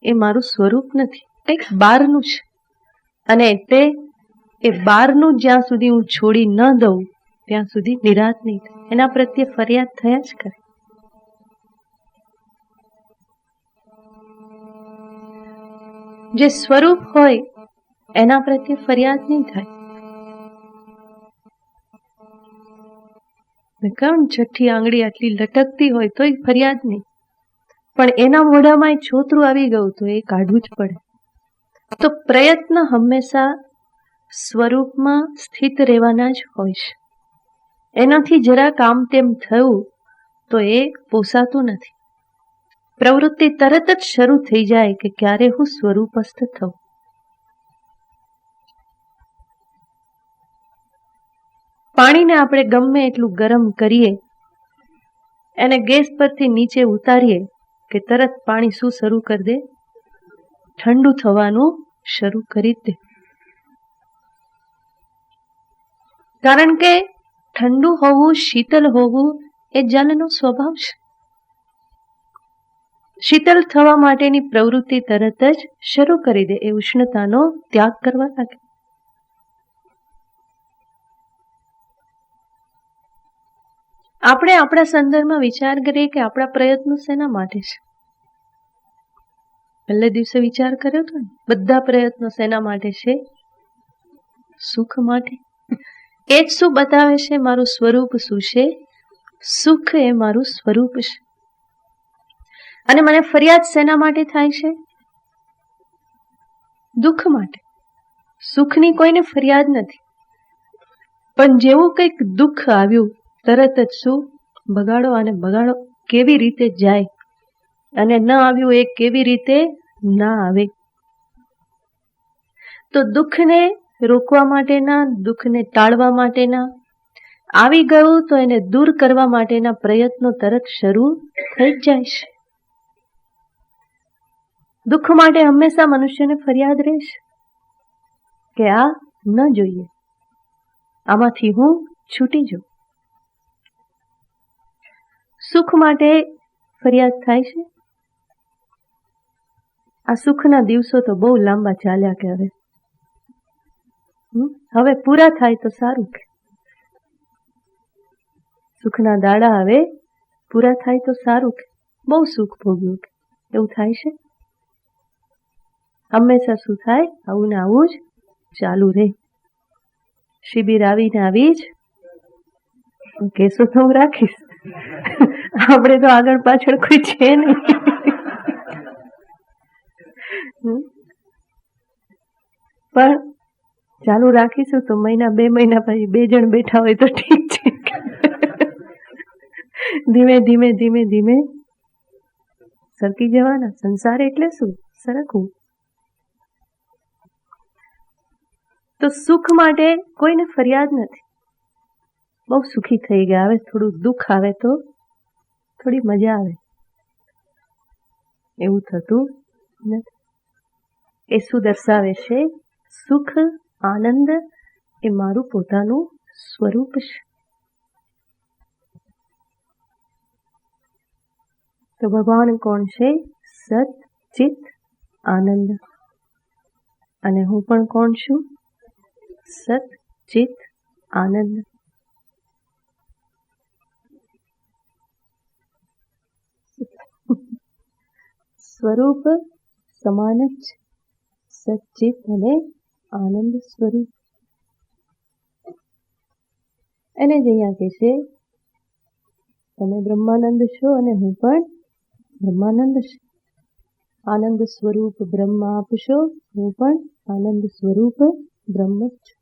એ મારું સ્વરૂપ નથી, કંઈક બહારનું છે. અને તે એ બહારનું જ્યાં સુધી હું છોડી ન દઉં ત્યાં સુધી નિરાશ નહીં થાય. એના પ્રત્યે ફરિયાદ થયા જ કરે. જે સ્વરૂપ હોય એના પ્રત્યે ફરિયાદ નહીં થાય. કેમ છઠ્ઠી આંગળી આટલી લટકતી હોય તોય ફરિયાદ નહીં, પણ એના મોઢામાં છોતરું આવી ગયું તો એ કાઢવું જ પડે. તો પ્રયત્ન હંમેશા સ્વરૂપમાં સ્થિત રહેવાના જ હોય છે. એનાથી જરા કામ તેમ થયું તો એ પોસાતું નથી. પ્રવૃત્તિ તરત જ શરૂ થઈ જાય કે ક્યારે હું સ્વરૂપસ્થ થઉં. પાણીને આપણે ગમે એટલું ગરમ કરીએ, એને ગેસ પરથી નીચે ઉતારીએ કે તરત પાણી શું શરૂ કરી દે? ઠંડુ થવાનું શરૂ કરી દે. કારણ કે ઠંડુ હોવું, શીતલ હોવું એ જલનો સ્વભાવ છે. શીતલ થવા માટેની પ્રવૃત્તિ તરત જ શરૂ કરી દે, એ ઉષ્ણતાનો ત્યાગ કરવા લાગે. આપણે આપણા સંદર્ભમાં વિચાર કરીએ કે આપણા પ્રયત્નો શેના માટે છે. પહેલે દિવસે વિચાર કર્યો હતો ને, બધા પ્રયત્નો શેના માટે છે? સુખ માટે. એ જ શું બતાવે છે? મારું સ્વરૂપ શું છે? સુખ એ મારું સ્વરૂપ છે. અને મને ફરિયાદ શેના માટે થાય છે? દુઃખ માટે. સુખની કોઈને ફરિયાદ નથી, પણ જેવું કંઈક દુઃખ આવ્યું તરત જ શું બગાડો અને બગાડો કેવી રીતે જાય, અને ન આવ્યું એ કેવી રીતે ના આવે. તો દુઃખને રોકવા માટેના, દુઃખને ટાળવા માટેના, આવી ગયું તો એને દૂર કરવા માટેના પ્રયત્નો તરત શરૂ થઈ જ જાય છે. દુઃખ માટે હંમેશા મનુષ્યને ફરિયાદ રહેશે કે આ ન જોઈએ, આમાંથી હું છૂટી જાઉં. સુખ માટે ફરિયાદ થાય છે. આ સુખના દિવસો તો બહુ લાંબા ચાલ્યા કે હવે પૂરા થાય તો સારું. કે સુખના દાડા હવે પૂરા થાય તો સારું. કે બહુ સુખ ભોગ્યું, કે એવું થાય છે. હંમેશા શું થાય? આવું ને આવું જ ચાલુ રહે. શિબિર આવીને આવી જ કેસો તો હું રાખીશ. આપણે તો આગળ પાછળ કોઈ છે નહીં. પણ ચાલુ રાખીશું તો મહિના 2 મહિના પછી 2 જણ બેઠા હોય તો ઠીક છે. ધીમે ધીમે ધીમે ધીમે સરકી જવાના. સંસાર એટલે શું? સરકવું. તો સુખ માટે કોઈને ફરિયાદ નથી. બહુ સુખી થઈ ગયા, હવે થોડું દુઃખ આવે તો થોડી મજા આવે, એવું થતું નથી. એ શું દર્શાવે છે? સુખ, આનંદ એ મારું પોતાનું સ્વરૂપ છે. તો ભગવાન કોણ છે? સત, ચિત, આનંદ. અને હું પણ કોણ છું? સત, ચિત, આનંદ. સ્વરૂપ સમાન જ, સચ્ચિત અને આનંદ સ્વરૂપ. એને જ અહીંયા કહે છે તમે બ્રહ્માનંદ છો અને હું પણ બ્રહ્માનંદ છે. આનંદ સ્વરૂપ બ્રહ્મ આપશો, હું પણ આનંદ સ્વરૂપ બ્રહ્મ જ છું.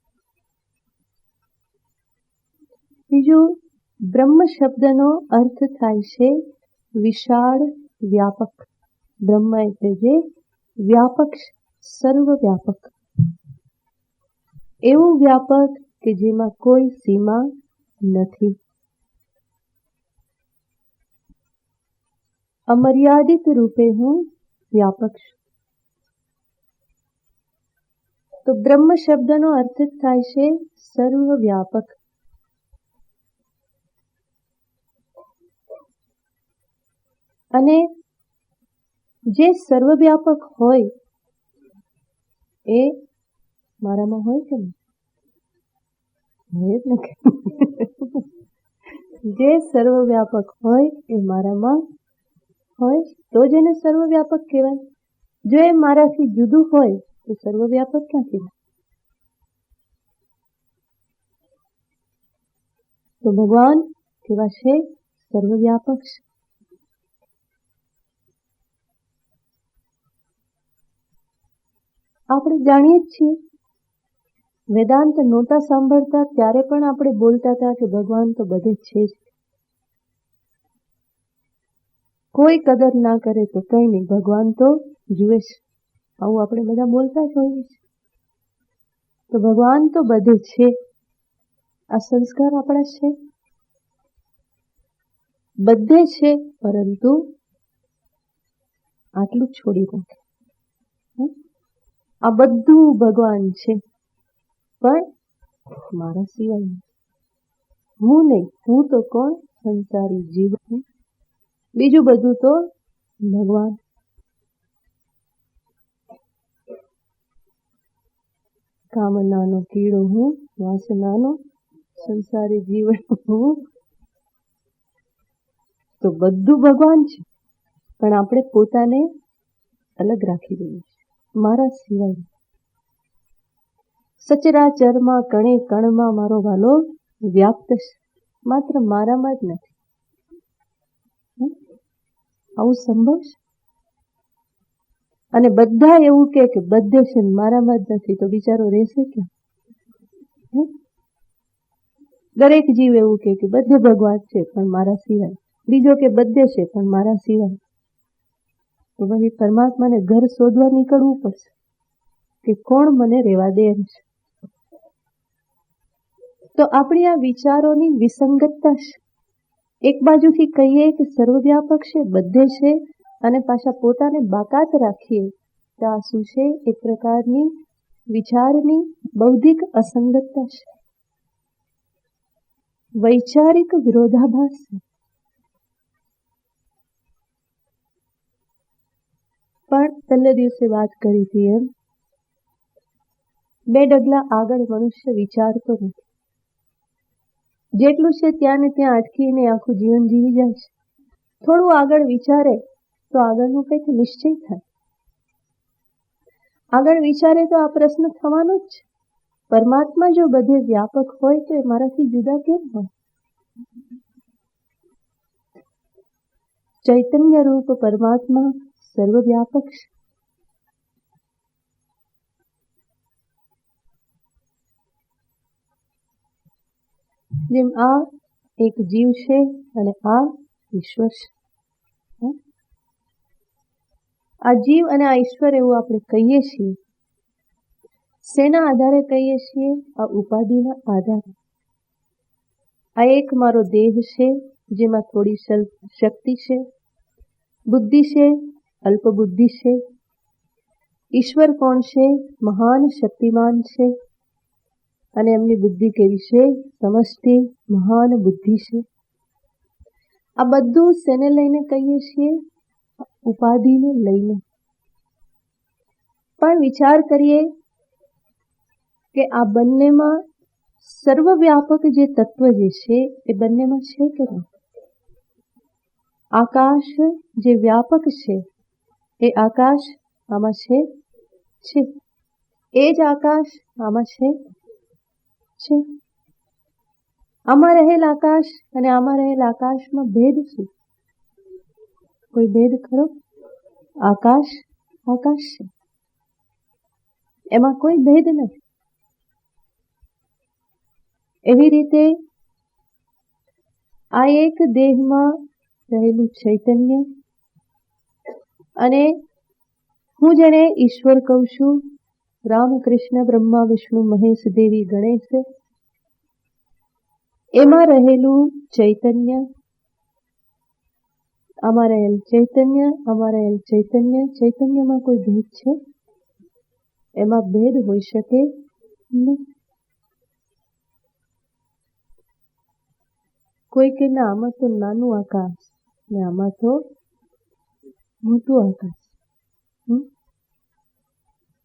બીજું, બ્રહ્મ શબ્દનો અર્થ થાય છે વિશાળ, વ્યાપક. બ્રહ્મ એટલે જે વ્યાપક, સર્વવ્યાપક, એવું વ્યાપક કે જેમાં કોઈ સીમા નથી. અમર્યાદિત રૂપે હું વ્યાપક છું. તો બ્રહ્મ શબ્દનો અર્થ થાય છે સર્વવ્યાપક. અને જે સર્વવ્યાપક હોય એ મારામાં હોય કે નહીં? હોય જ ને. જે સર્વવ્યાપક હોય એ મારામાં હોય તો જ એને સર્વવ્યાપક કહેવાય. જો એ મારાથી જુદું હોય તો સર્વવ્યાપક ક્યાં કહેવાય? તો ભગવાન કેવા છે? સર્વવ્યાપક છે. આપણે જાણીએ જ છીએ, વેદાંત નહોતા સાંભળતા ત્યારે પણ આપણે બોલતા હતા કે ભગવાન તો બધે છે જ. કોઈ કદર ના કરે તો કઈ નહીં, ભગવાન તો જુએ છે. આવું આપણે બધા બોલતા જ હોઈએ છીએ. તો ભગવાન તો બધે છે. આ સંસ્કાર આપણા છે, બધે છે, પરંતુ આટલું છોડી નાખે. આ બધું ભગવાન છે પણ મારા સિવાય હું નહીં. હું તો કોણ? સંસારી જીવ. બીજું બધું તો ભગવાન. કામનાનો કીડો હું, વાસનાનો સંસારી જીવન હું. તો બધું ભગવાન છે પણ આપણે પોતાને અલગ રાખી દઈએ છીએ, મારા સિવાય. સચરાચરમાં કણે કણમાં મારો વાલો વ્યાપ્ત છે, માત્ર મારામાં જ નથી. આવું સંભવ છે? અને બધા એવું કે બધે છે મારામાં જ નથી, તો બિચારો રહેશે ક્યાં? દરેક જીવ એવું કે બધે ભગવાન છે પણ મારા સિવાય. બીજો કે બધે છે પણ મારા સિવાય. તો પછી પરમાત્માને ઘર શોધવા નીકળવું પડશે કે કોણ મને રહેવા દે છે. તો આપણી આ વિચારોની વિસંગતતા છે. એક બાજુથી કહીએ કે સર્વવ્યાપક છે, બધે છે, અને પાછા પોતાને બાકાત રાખીએ તો આ શું છે? એક પ્રકારની વિચારની બૌદ્ધિક અસંગતતા છે, વૈચારિક વિરોધાભાસ છે. પણ છેલ્લે દિવસે વાત કરી હતી એમ, 2 ડગલા આગળ મનુષ્ય વિચારતો નથી. જેટલું છે ત્યાં ને ત્યાં અટકીને આખું જીવન જીવી જાય છે. થોડું આગળ વિચારે તો આગળનું કંઈક નિશ્ચય થાય. આગળ વિચારે તો આ પ્રશ્ન થવાનો જ છે, પરમાત્મા જો બધે વ્યાપક હોય તો એ મારાથી જુદા કેમ હોય? ચૈતન્ય રૂપ પરમાત્મા સર્વવ્યાપક છે. જેમ આ એક જીવ છે અને આ ઈશ્વર છે. આ જીવ અને આ ઈશ્વર એવું આપણે કહીએ છીએ. શેના આધારે કહીએ છીએ? આ ઉપાધિના આધારે. આ એક મારો દેહ છે જેમાં થોડી શક્તિ છે, બુદ્ધિ છે, અલ્પ બુદ્ધિ છે. ઈશ્વર કોણ છે? મહાન શક્તિમાન છે અને એમની બુદ્ધિ કેવી છે? સમષ્ટિ મહાન બુદ્ધિ છે. આ બધું શેને લઈને કહીએ છીએ? ઉપાધિને લઈને. પણ વિચાર કરીએ કે આ બંનેમાં સર્વવ્યાપક જે તત્વ જે છે એ બંનેમાં છે કે નહીં? આકાશ જે વ્યાપક છે એ આકાશ આમાં છે. એ જ આકાશ આમાં છે. આમાં રહેલ આકાશ અને આમાં રહેલ આકાશમાં ભેદ શું? કોઈ ભેદ ખરો? આકાશ આકાશ છે, એમાં કોઈ ભેદ નથી. એવી રીતે આ એક દેહમાં રહેલું ચૈતન્ય અને હું જેને ઈશ્વર કહું છું, રામ કૃષ્ણ બ્રહ્મા વિષ્ણુ મહેશ દેવી ગણેશ, એમાં રહેલું ચૈતન્ય, આમાં રહેલ ચૈતન્ય, આમાં રહેલ ચૈતન્ય, ચૈતન્યમાં કોઈ ભેદ છે? એમાં ભેદ હોઈ શકે નહીં. કોઈ કે ના આમાં તો નાનું આકાશ ને આમાં તો મોટું આકાશ.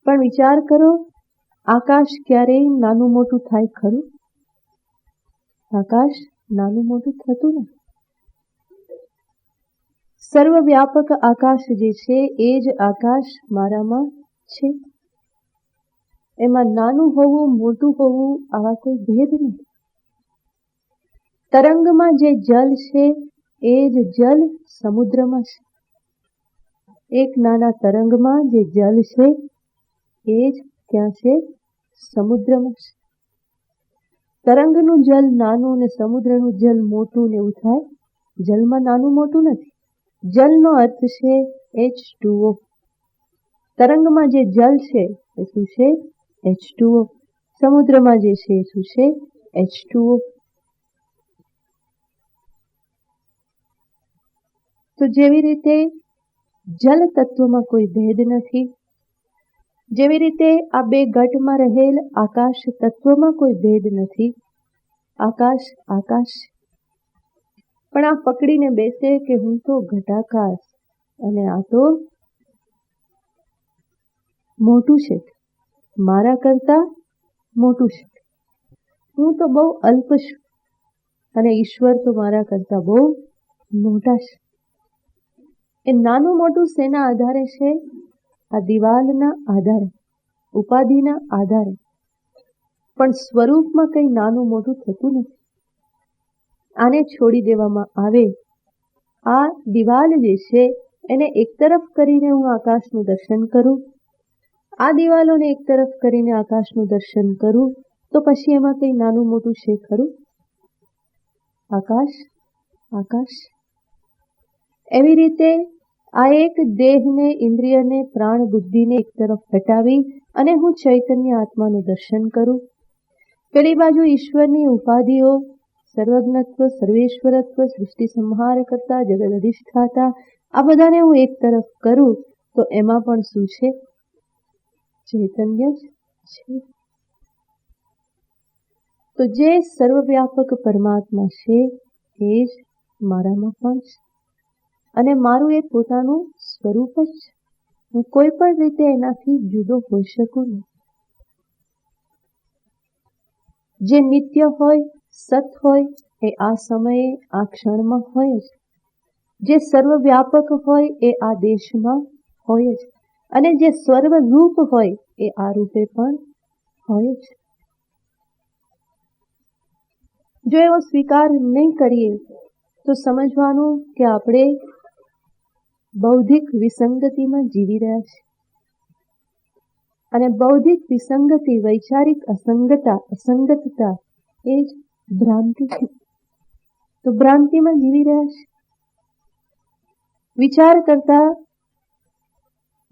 પણ વિચાર કરો, આકાશ ક્યારેય નાનું મોટું થાય ખરું? આકાશ નાનું મોટું થતું નથી. સર્વવ્યાપક આકાશ જે છે એ જ આકાશ મારામાં છે. એમાં નાનું હોવું મોટું હોવું આવા કોઈ ભેદ નથી. તરંગમાં જે જલ છે એ જ જલ સમુદ્રમાં છે. એક નાના તરંગમાં જે જલ છે એ જ ક્યાં છે? સમુદ્રમાં છે. તરંગનું જલ નાનું ને સમુદ્રનું જલ મોટું ને એવું થાય? જલમાં નાનું મોટું નથી. જલનો અર્થ છે H2O. તરંગમાં જે જલ છે એ શું છે? H2O. સમુદ્રમાં જે છે એ શું છે? H2O. તો જેવી રીતે જલ તત્વમાં કોઈ ભેદ નથી, જેવી રીતે આ બે ઘટમાં રહેલ આકાશ તત્વમાં કોઈ ભેદ નથી. આકાશ આકાશ. પણ આ પકડીને બેસે કે હું તો ઘટાકાશ અને આ તો મોટું છે, મારા કરતા મોટું છે, હું તો બહુ અલ્પ છું અને ઈશ્વર તો મારા કરતા બહુ મોટા છે. એ નાનું મોટું શેના આધારે છે? આ દિવાલના આધારે, ઉપાધિના આધારે. પણ સ્વરૂપમાં કંઈ નાનું મોટું થતું નથી. આને છોડી દેવામાં આવે, આ દિવાલ જે છે એને એક તરફ કરીને હું આકાશનું દર્શન કરું, આ દિવાલોને એક તરફ કરીને આકાશનું દર્શન કરું, તો પછી એમાં કંઈ નાનું મોટું છે ખરું? આકાશ આકાશ. એવી રીતે આ એક દેહને, ઇન્દ્રિયને, પ્રાણ બુદ્ધિને એક તરફ હટાવી અને હું ચૈતન્ય આત્માનું દર્શન કરું. પેલી બાજુ ઈશ્વરની ઉપાધિઓ, સર્વજ્ઞત્વ, સર્વેશ્વરત્વ, સૃષ્ટિ સંહાર કરતા, જગત અધિષ્ઠાતા, આ બધાને હું એક તરફ કરું તો એમાં પણ શું છે? ચૈતન્ય જ છે. તો જે સર્વવ્યાપક પરમાત્મા છે એ જ મારામાં પણ છે અને મારું એ પોતાનું સ્વરૂપ જ છે. હું કોઈ પણ રીતે એનાથી જુદો હોઈ શકું નહીં. જે નિત્ય હોય, સત હોય એ આ સમયે, આ ક્ષણમાં હોય જ. જે સર્વવ્યાપક હોય એ આ દેશમાં હોય જ અને જે સર્વરૂપ હોય એ આ રૂપે પણ હોય જ. જો એવો સ્વીકાર નહીં કરીએ તો સમજવાનું કે આપણે બૌદ્ધિક વિસંગતિમાં જીવી રહ્યા છીએ અને બૌદ્ધિક વિસંગતિ, વૈચારિક અસંગતતા એ જ ભ્રાંતિ છે. તો ભ્રાંતિમાં જીવી રહ્યા છે. વિચાર કરતા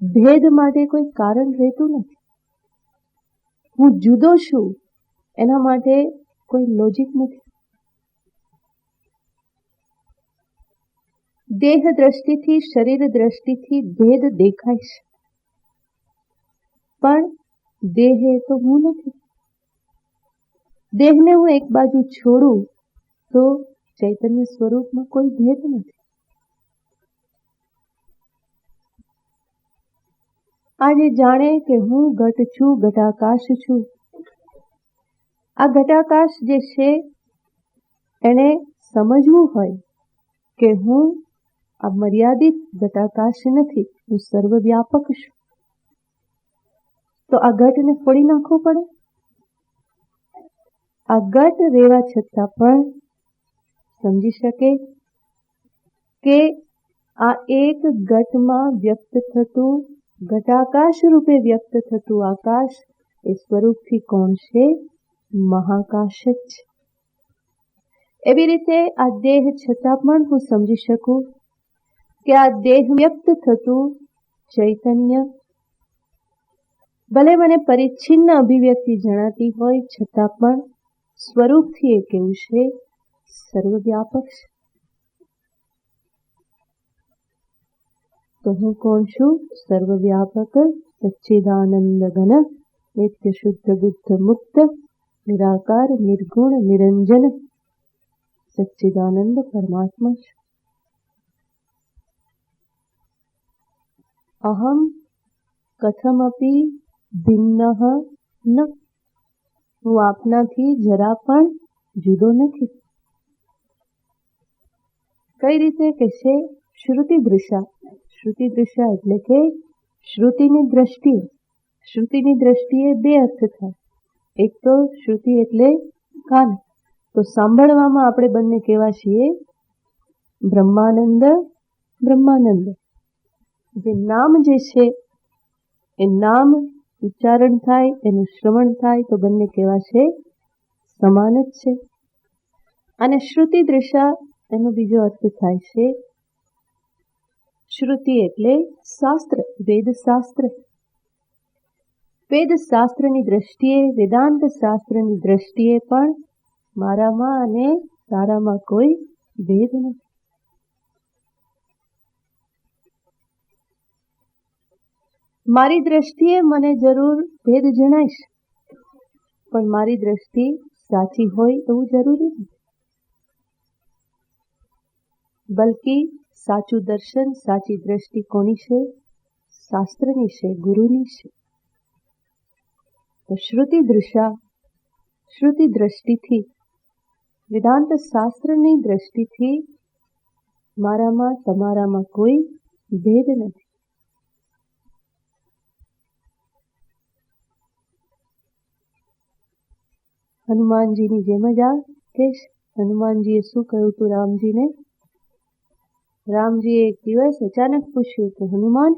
ભેદ માટે કોઈ કારણ રહેતું નથી. હું જુદો છું એના માટે કોઈ લોજિક નથી. દેહ દ્રષ્ટિથી, શરીર દ્રષ્ટિથી ભેદ દેખાય છે, પણ દેહ એ તો હું નથી. દેહને હું એક બાજુ છોડું તો ચૈતન્ય સ્વરૂપમાં કોઈ ભેદ નથી. આજે જાણે કે હું ઘટ છું, ઘટાકાશ છું. આ ઘટાકાશ જે છે એને સમજવું હોય કે હું આ મર્યાદિત ઘટાકાશ નથી, હું સર્વવ્યાપક છું. તો આ ઘટને ફોડી નાખવું પડે. આ ઘટ રહેવા છતાં પણ સમજી શકે કે આ એક ઘટમાં વ્યક્ત થતું, ઘટાકાશ રૂપે વ્યક્ત થતું આકાશ એ સ્વરૂપથી કોણ છે? મહાકાશ જ છે. એવી રીતે આ દેહ છતાં પણ હું સમજી શકું કે આ દેહ વ્યક્ત થતું ચૈતન્ય ભલે મને પરિચ્છિન્ન અભિવ્યક્તિ જણાતી હોય છતાં પણ સ્વરૂપથી એ કેવું છે? સર્વવ્યાપક છે. તો હું કોણ છું? સર્વવ્યાપક સચ્ચિદાનંદ ઘન નિત્ય શુદ્ધ બુદ્ધ મુક્ત નિરાકાર નિર્ગુણ નિરંજન સચ્ચિદાનંદ પરમાત્મા છું. અહમ કથમપી ભિન્નઃ ન. હું આપનાથી જરા પણ જુદો નથી. કઈ રીતે કહેશે? શ્રુતિ દૃશા. શ્રુતિ દૃશા એટલે કે શ્રુતિની દ્રષ્ટિએ. શ્રુતિની દ્રષ્ટિએ બે અર્થ થાય. એક તો શ્રુતિ એટલે કાન. તો સાંભળવામાં આપણે બંને કેવા છીએ? બ્રહ્માનંદ બ્રહ્માનંદ. જે નામ જે છે એ નામ ઉચ્ચારણ થાય, એનું શ્રવણ થાય તો બંને કેવા છે? સમાન જ છે. અને શ્રુતિ દૃશા એનો બીજો અર્થ થાય છે શ્રુતિ એટલે શાસ્ત્ર, વેદ શાસ્ત્ર. વેદ શાસ્ત્રની દ્રષ્ટિએ, વેદાંત શાસ્ત્રની દ્રષ્ટિએ પણ મારામાં અને તારામાં કોઈ ભેદ નથી. મારી દ્રષ્ટિએ મને જરૂર ભેદ જણાઈશ, પણ મારી દ્રષ્ટિ સાચી હોય એવું જરૂરી નથી. બલકી સાચું દર્શન, સાચી દ્રષ્ટિ કોની છે? શાસ્ત્રની છે, ગુરુની છે. તો શ્રુતિ દૃશા, શ્રુતિ દ્રષ્ટિથી, વેદાંત શાસ્ત્રની દ્રષ્ટિથી મારામાં તમારામાં કોઈ ભેદ નથી. હનુમાનજીની જેમ જ આ કેશ. હનુમાનજીએ શું કહ્યું હતું રામજીને? રામજીએ એક દિવસ અચાનક પૂછ્યું કે હનુમાન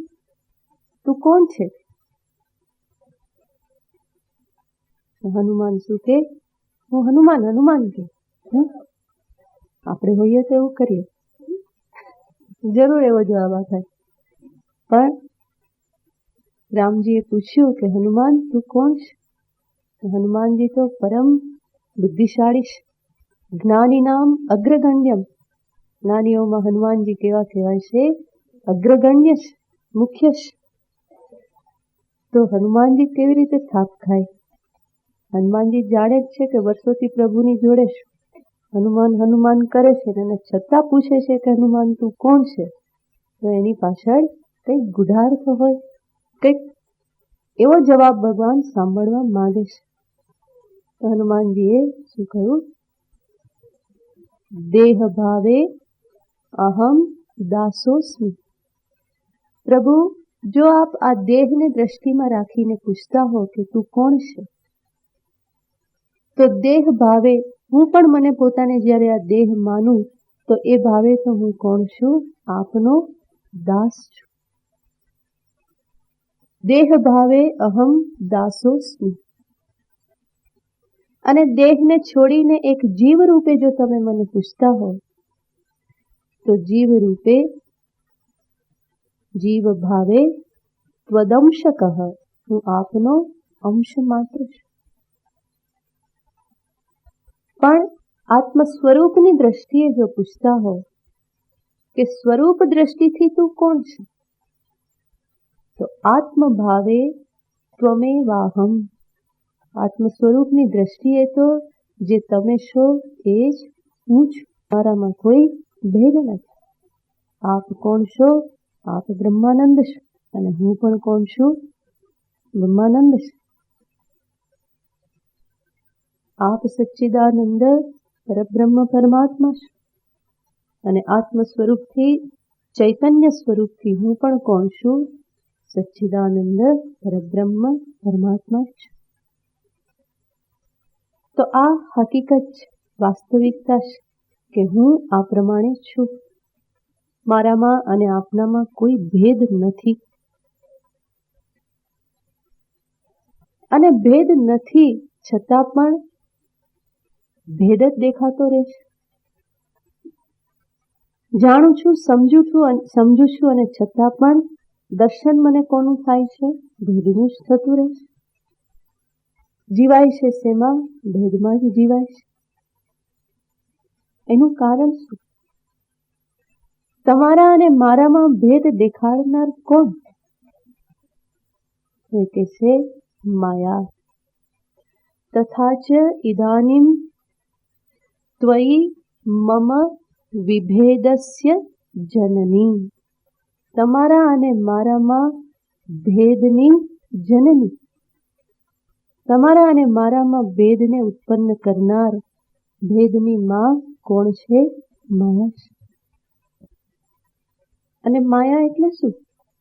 તું કોણ છે? હનુમાન શું કે? હું હનુમાન. હનુમાન કે આપણે હોઈએ તો એવું કરીએ, જરૂર એવો જવાબ આપે. પણ રામજીએ પૂછ્યું કે હનુમાન તું કોણ છે? હનુમાનજી તો પરમ બુદ્ધિશાળી છે. જ્ઞાની નામ અગ્રગણ્યમ. જ્ઞાનીઓમાં હનુમાનજી કેવા કહેવાય છે? અગ્રગણ્ય છે, મુખ્ય છે. તો હનુમાનજી કેવી રીતે થાક ખાય? હનુમાનજી જાણે જ છે કે વર્ષોથી પ્રભુની જોડે છે. હનુમાન હનુમાન કરે છે અને છતાં પૂછે છે કે હનુમાન તું કોણ છે? તો એની પાછળ કંઈક ગુઢાર્થ હોય, કંઈક એવો જવાબ ભગવાન સાંભળવા માંગે છે. તો હનુમાનજીએ શું કહ્યું? દેહ ભાવે અહમ દાસોસ્મિ. પ્રભુ, જો આપ આ દેહને દ્રષ્ટિમાં રાખીને પૂછતા હો કે તું કોણ છે, તો દેહ ભાવે હું પણ મને પોતાને જ્યારે આ દેહ માનું તો એ ભાવે તો હું કોણ છું? આપનો દાસ છું. દેહ ભાવે અહમ દાસોસ્મિ. અને દેહને છોડીને એક જીવ રૂપે જો તમે મને પૂછતા હો તો જીવ રૂપે, જીવ ભાવે ત્વદંશકઃ. હું આપનો અંશ માત્ર છું. પણ આત્મ સ્વરૂપની દ્રષ્ટિએ જો પૂછતા હો કે સ્વરૂપ દ્રષ્ટિથી તું કોણ છે, તો આત્મભાવે ત્વમેવાહમ. આત્મ સ્વરૂપની દ્રષ્ટિએ તો જે તમે છો એ જ હું છું. મારામાં કોઈ ભેદ નથી. આપ કોણ છો? આપ બ્રહ્માનંદ છો. અને હું પણ કોણ છું? બ્રહ્માનંદ છું. આપ સચ્ચિદાનંદ પરબ્રહ્મ પરમાત્મા છો. અને આત્મ સ્વરૂપથી, ચૈતન્ય સ્વરૂપથી હું પણ કોણ છું? સચ્ચિદાનંદ પરબ્રહ્મ પરમાત્મા છું. તો આ હકીકત છે, વાસ્તવિકતા છે કે હું આ પ્રમાણે છું. મારામાં અને આપનામાં કોઈ ભેદ નથી, અને ભેદ નથી છતાં પણ ભેદ જ દેખાતો રહેશે. જાણું છું, સમજુ છું અને છતાં પણ દર્શન મને કોનું થાય છે? ભેદનું જ થતું રહેશે. જીવાય છે શેમાં? ભેદમાં જ જીવાય છે. એનું કારણ શું? તમારા અને મારામાં ભેદ દેખાડનાર કોણ? એ કે છે માયા. તથા ચ ઇદાનીમ ત્વયી મમ વિભેદસ્ય જનની. તમારા અને મારામાં ભેદની જનની, તમારા અને મારામાં ભેદને ઉત્પન્ન કરનાર, ભેદની માં કોણ છે? માયા છે. અને માયા એટલે શું?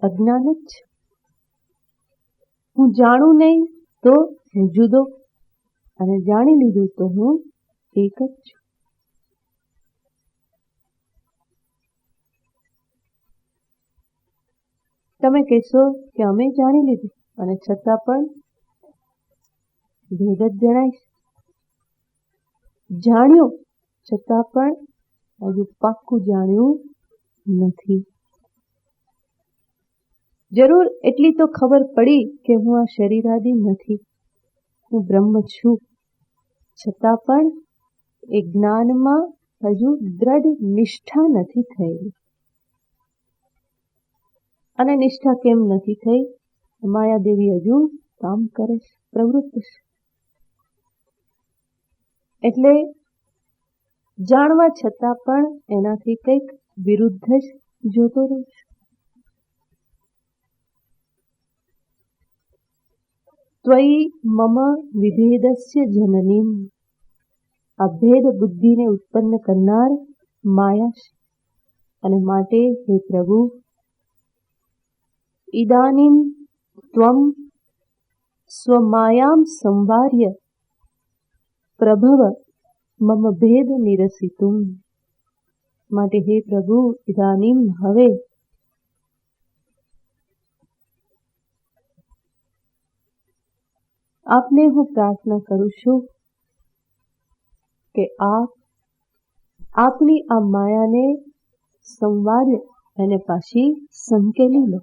અજ્ઞાન જ છે. હું જાણું નહીં તો હું જુદો, અને જાણી લીધું તો હું એક જ છું. તમે કહેશો કે અમે જાણી લીધું અને છતાં પણ ભેદ જ જણાય છે. જાણ્યું છતાં પણ હજુ પાક્કું જાણ્યું નથી. જરૂર એટલી તો ખબર પડી કે હું આ શરીરાદી નથી, હું બ્રહ્મ છું. છતાં પણ એ જ્ઞાનમાં હજુ દ્રઢ નિષ્ઠા નથી થયેલી. અને નિષ્ઠા કેમ નથી થઈ? માયાદેવી હજુ કામ કરે છે, પ્રવૃત્ત છે. એટલે જાણવા છતાં પણ એનાથી કંઈક વિરુદ્ધ જ જોતો રહું છું. ત્વયી મમ વિભેદસ્ય જનની. આ ભેદ બુદ્ધિને ઉત્પન્ન કરનાર માયા છે. અને માટે હે પ્રભુ, ઇદાનીમ ત્વમ સ્વમાયામ સંવાર્ય પ્રભવ મમ ભેદ નિરસિતુમ. માટે હે પ્રભુ, ઇદાનીમ હવે, આપને હું પ્રાર્થના કરું છું કે આપ આપની આ માયાને સંવાર્ય, એને પાછી સંકેલી લો.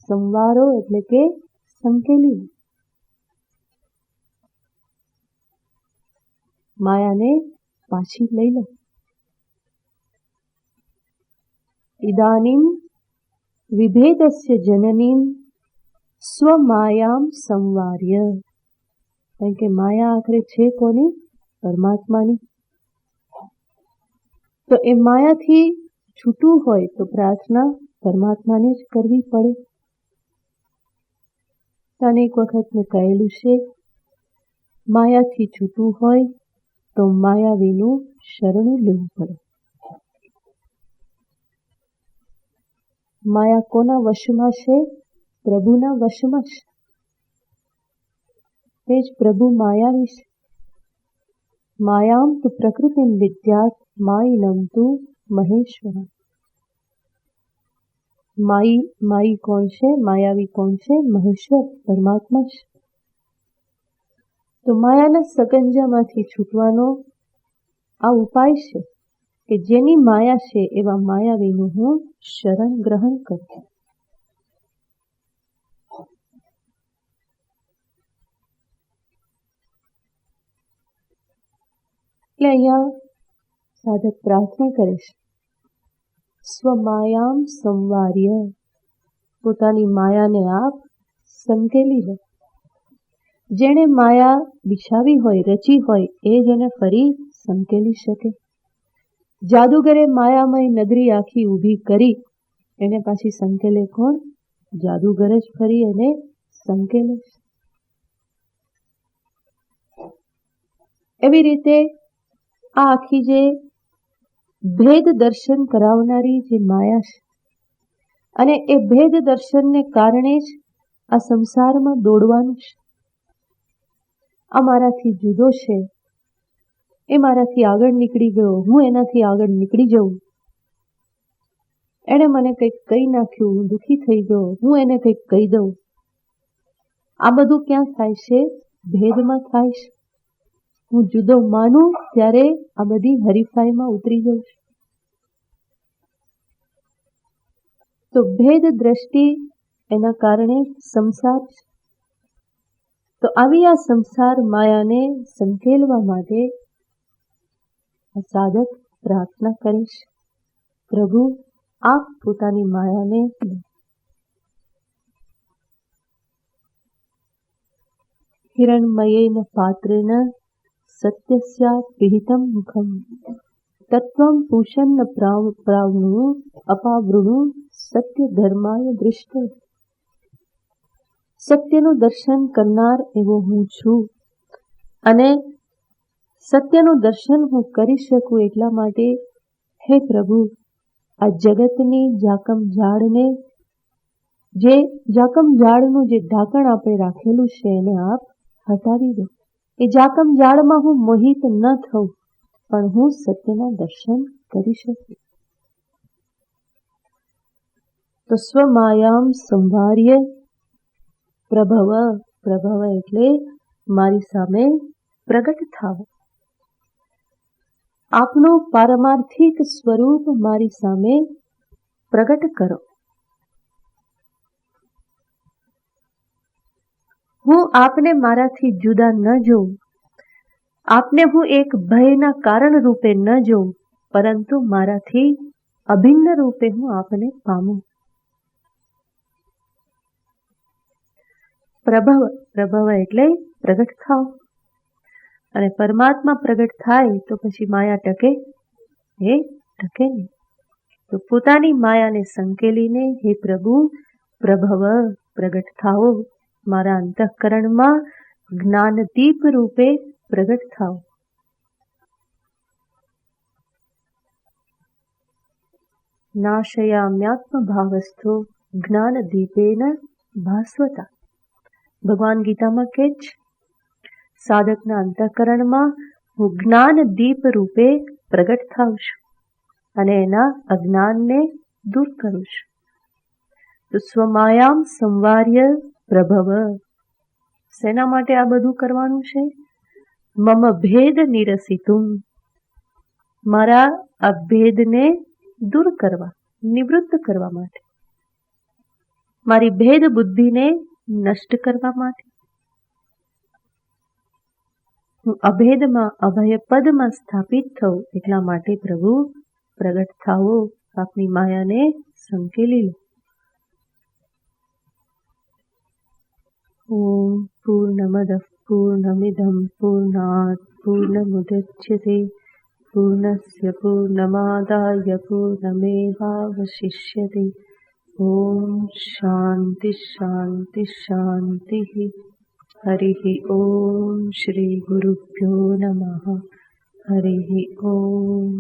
સંવારો એટલે કે સંકેલી લો. માયાને પાછી લઈ લો. ઇદાનીમ વિભેદસ્ય જનનીમ સ્વમાયામ સંવાર્ય. કારણ કે માયા આખરે છે કોની? પરમાત્માની. તો એ માયાથી છૂટવું હોય તો પ્રાર્થના પરમાત્માને જ કરવી પડે. અનેક વખત મેં કહેલું છે, માયાથી છૂટવું હોય તો માયાવીનું શરણું લેવું પડે. માયા કોના વશમાં છે? પ્રભુના વશમાં છે. તે જ પ્રભુ માયાવી છે. માયામ તુ પ્રકૃતિમ વિદ્યાત માયિનમ તુ મહેશ્વર. માઈ કોણ છે? માયાવી કોણ છે? મહેશ્વર, પરમાત્મા છે. તો માયાના સકંજામાંથી છૂટવાનો આ ઉપાય છે કે જેની માયા છે એવા માયાવીનું હું શરણ ગ્રહણ કરું. એટલે અહીંયા સાધક પ્રાર્થના કરે છે, સ્વમાયામ સંવાર્ય. પોતાની માયાને આપ સંકેલી લો. જેણે માયા બિછાવી હોય, રચી હોય, એ જ એને ફરી સંકેલી શકે. જાદુગરે માયામય નગરી આખી ઊભી કરી, એને પાછી સંકેલે કોણ? જાદુગર જ ફરી એને સંકેલે. એવી રીતે આ આખી જે ભેદ દર્શન કરાવનારી જે માયા છે, અને એ ભેદ દર્શનને કારણે જ આ સંસારમાં દોડવાનું છે. આ મારાથી જુદો છે, એ મારાથી આગળ નીકળી ગયો, હું એનાથી આગળ નીકળી જઉં, એણે મને કંઈક કહી નાખ્યું, હું દુઃખી થઈ ગયો, હું એને કંઈક કહી દઉં. આ બધું ક્યાં થાય છે? ભેદમાં થાય છે. હું જુદો માનું ત્યારે આ બધી હરીફાઈમાં ઉતરી જઉં છું. તો ભેદ દ્રષ્ટિ, એના કારણે સંસાર છે. તો આવી આ સંસાર માયાને સંકેલવા માટે સાધક પ્રાર્થના કરે છે, પ્રભુ આપ પોતાની માયાને હિરણમયેન પાત્રેન સત્યસ્યા પિહિતમ મુખમ તત્વમ પૂષન્ન પ્રાવણું અપાવૃણું સત્ય ધર્માય દૃષ્ટ. સત્યનું દર્શન કરનાર એવો હું છું, અને સત્યનું દર્શન હું કરી શકું એટલા માટે હે પ્રભુ, આ જગતની જાકમ ઝાડને, જે જાકમ ઝાડનું જે ઢાંકણ આપણે રાખેલું છે એને આપ હટાવી દો. એ જાકમ ઝાડમાં હું મોહિત ન થઉં, પણ હું સત્યના દર્શન કરી શકું. તો સ્વમાયામ સંભાર્ય પ્રભવ, પ્રભવ એટલે મારી સામે પ્રગટ થાવ. આપનું પારમાર્થિક સ્વરૂપ મારી સામે પ્રગટ કરો. હું આપને મારાથી જુદા ન જોઉં, આપને હું એક ભયના કારણ રૂપે ન જોઉં, પરંતુ મારાથી અભિન્ન રૂપે હું આપને પામું. પ્રભવ, પ્રભવ એટલે પ્રગટ થાવ. અને પરમાત્મા પ્રગટ થાય તો પછી માયા ટકે? એ ટકે નહીં. તો પોતાની માયાને સંકેલીને હે પ્રભુ, પ્રભવ પ્રગટ થાઓ, મારા અંતઃકરણમાં જ્ઞાનદીપ રૂપે પ્રગટ થાઓ. નાશયામ્યાત્મ ભાવસ્થો જ્ઞાનદીપેન ભાસ્વતા. ભગવાન ગીતામાં કહે છે, સાધકના અંતઃકરણમાં હું જ્ઞાન દીપ રૂપે પ્રગટ થાઉં છું અને એના અજ્ઞાનને દૂર કરું છું. તો સ્વમાયામ સંવાર્ય પ્રભવ. શેના માટે આ બધું કરવાનું છે? મમ ભેદ નિરસિતુમ. મારા આ ભેદને દૂર કરવા, નિવૃત્ત કરવા માટે, મારી ભેદ બુદ્ધિને નષ્ટ કરવા માટે. હું અભેદમાં, અભય પદમાં સ્થાપિત થઉં એટલા માટે પ્રભુ પ્રગટ થાઓ, આપની માયાને સંકેલી લો. ઓમ પૂર્ણમદ પૂર્ણમિદં પૂર્ણાત પૂર્ણમુદચ્યતે પૂર્ણસ્ય પૂર્ણમાદાય પૂર્ણમેવાવશિષ્યતે. ઓમ શાંતિ શાંતિ શાંતિ. હરિ ઓમ શ્રી ગુરુભ્યો નમઃ. હરિ ઓમ.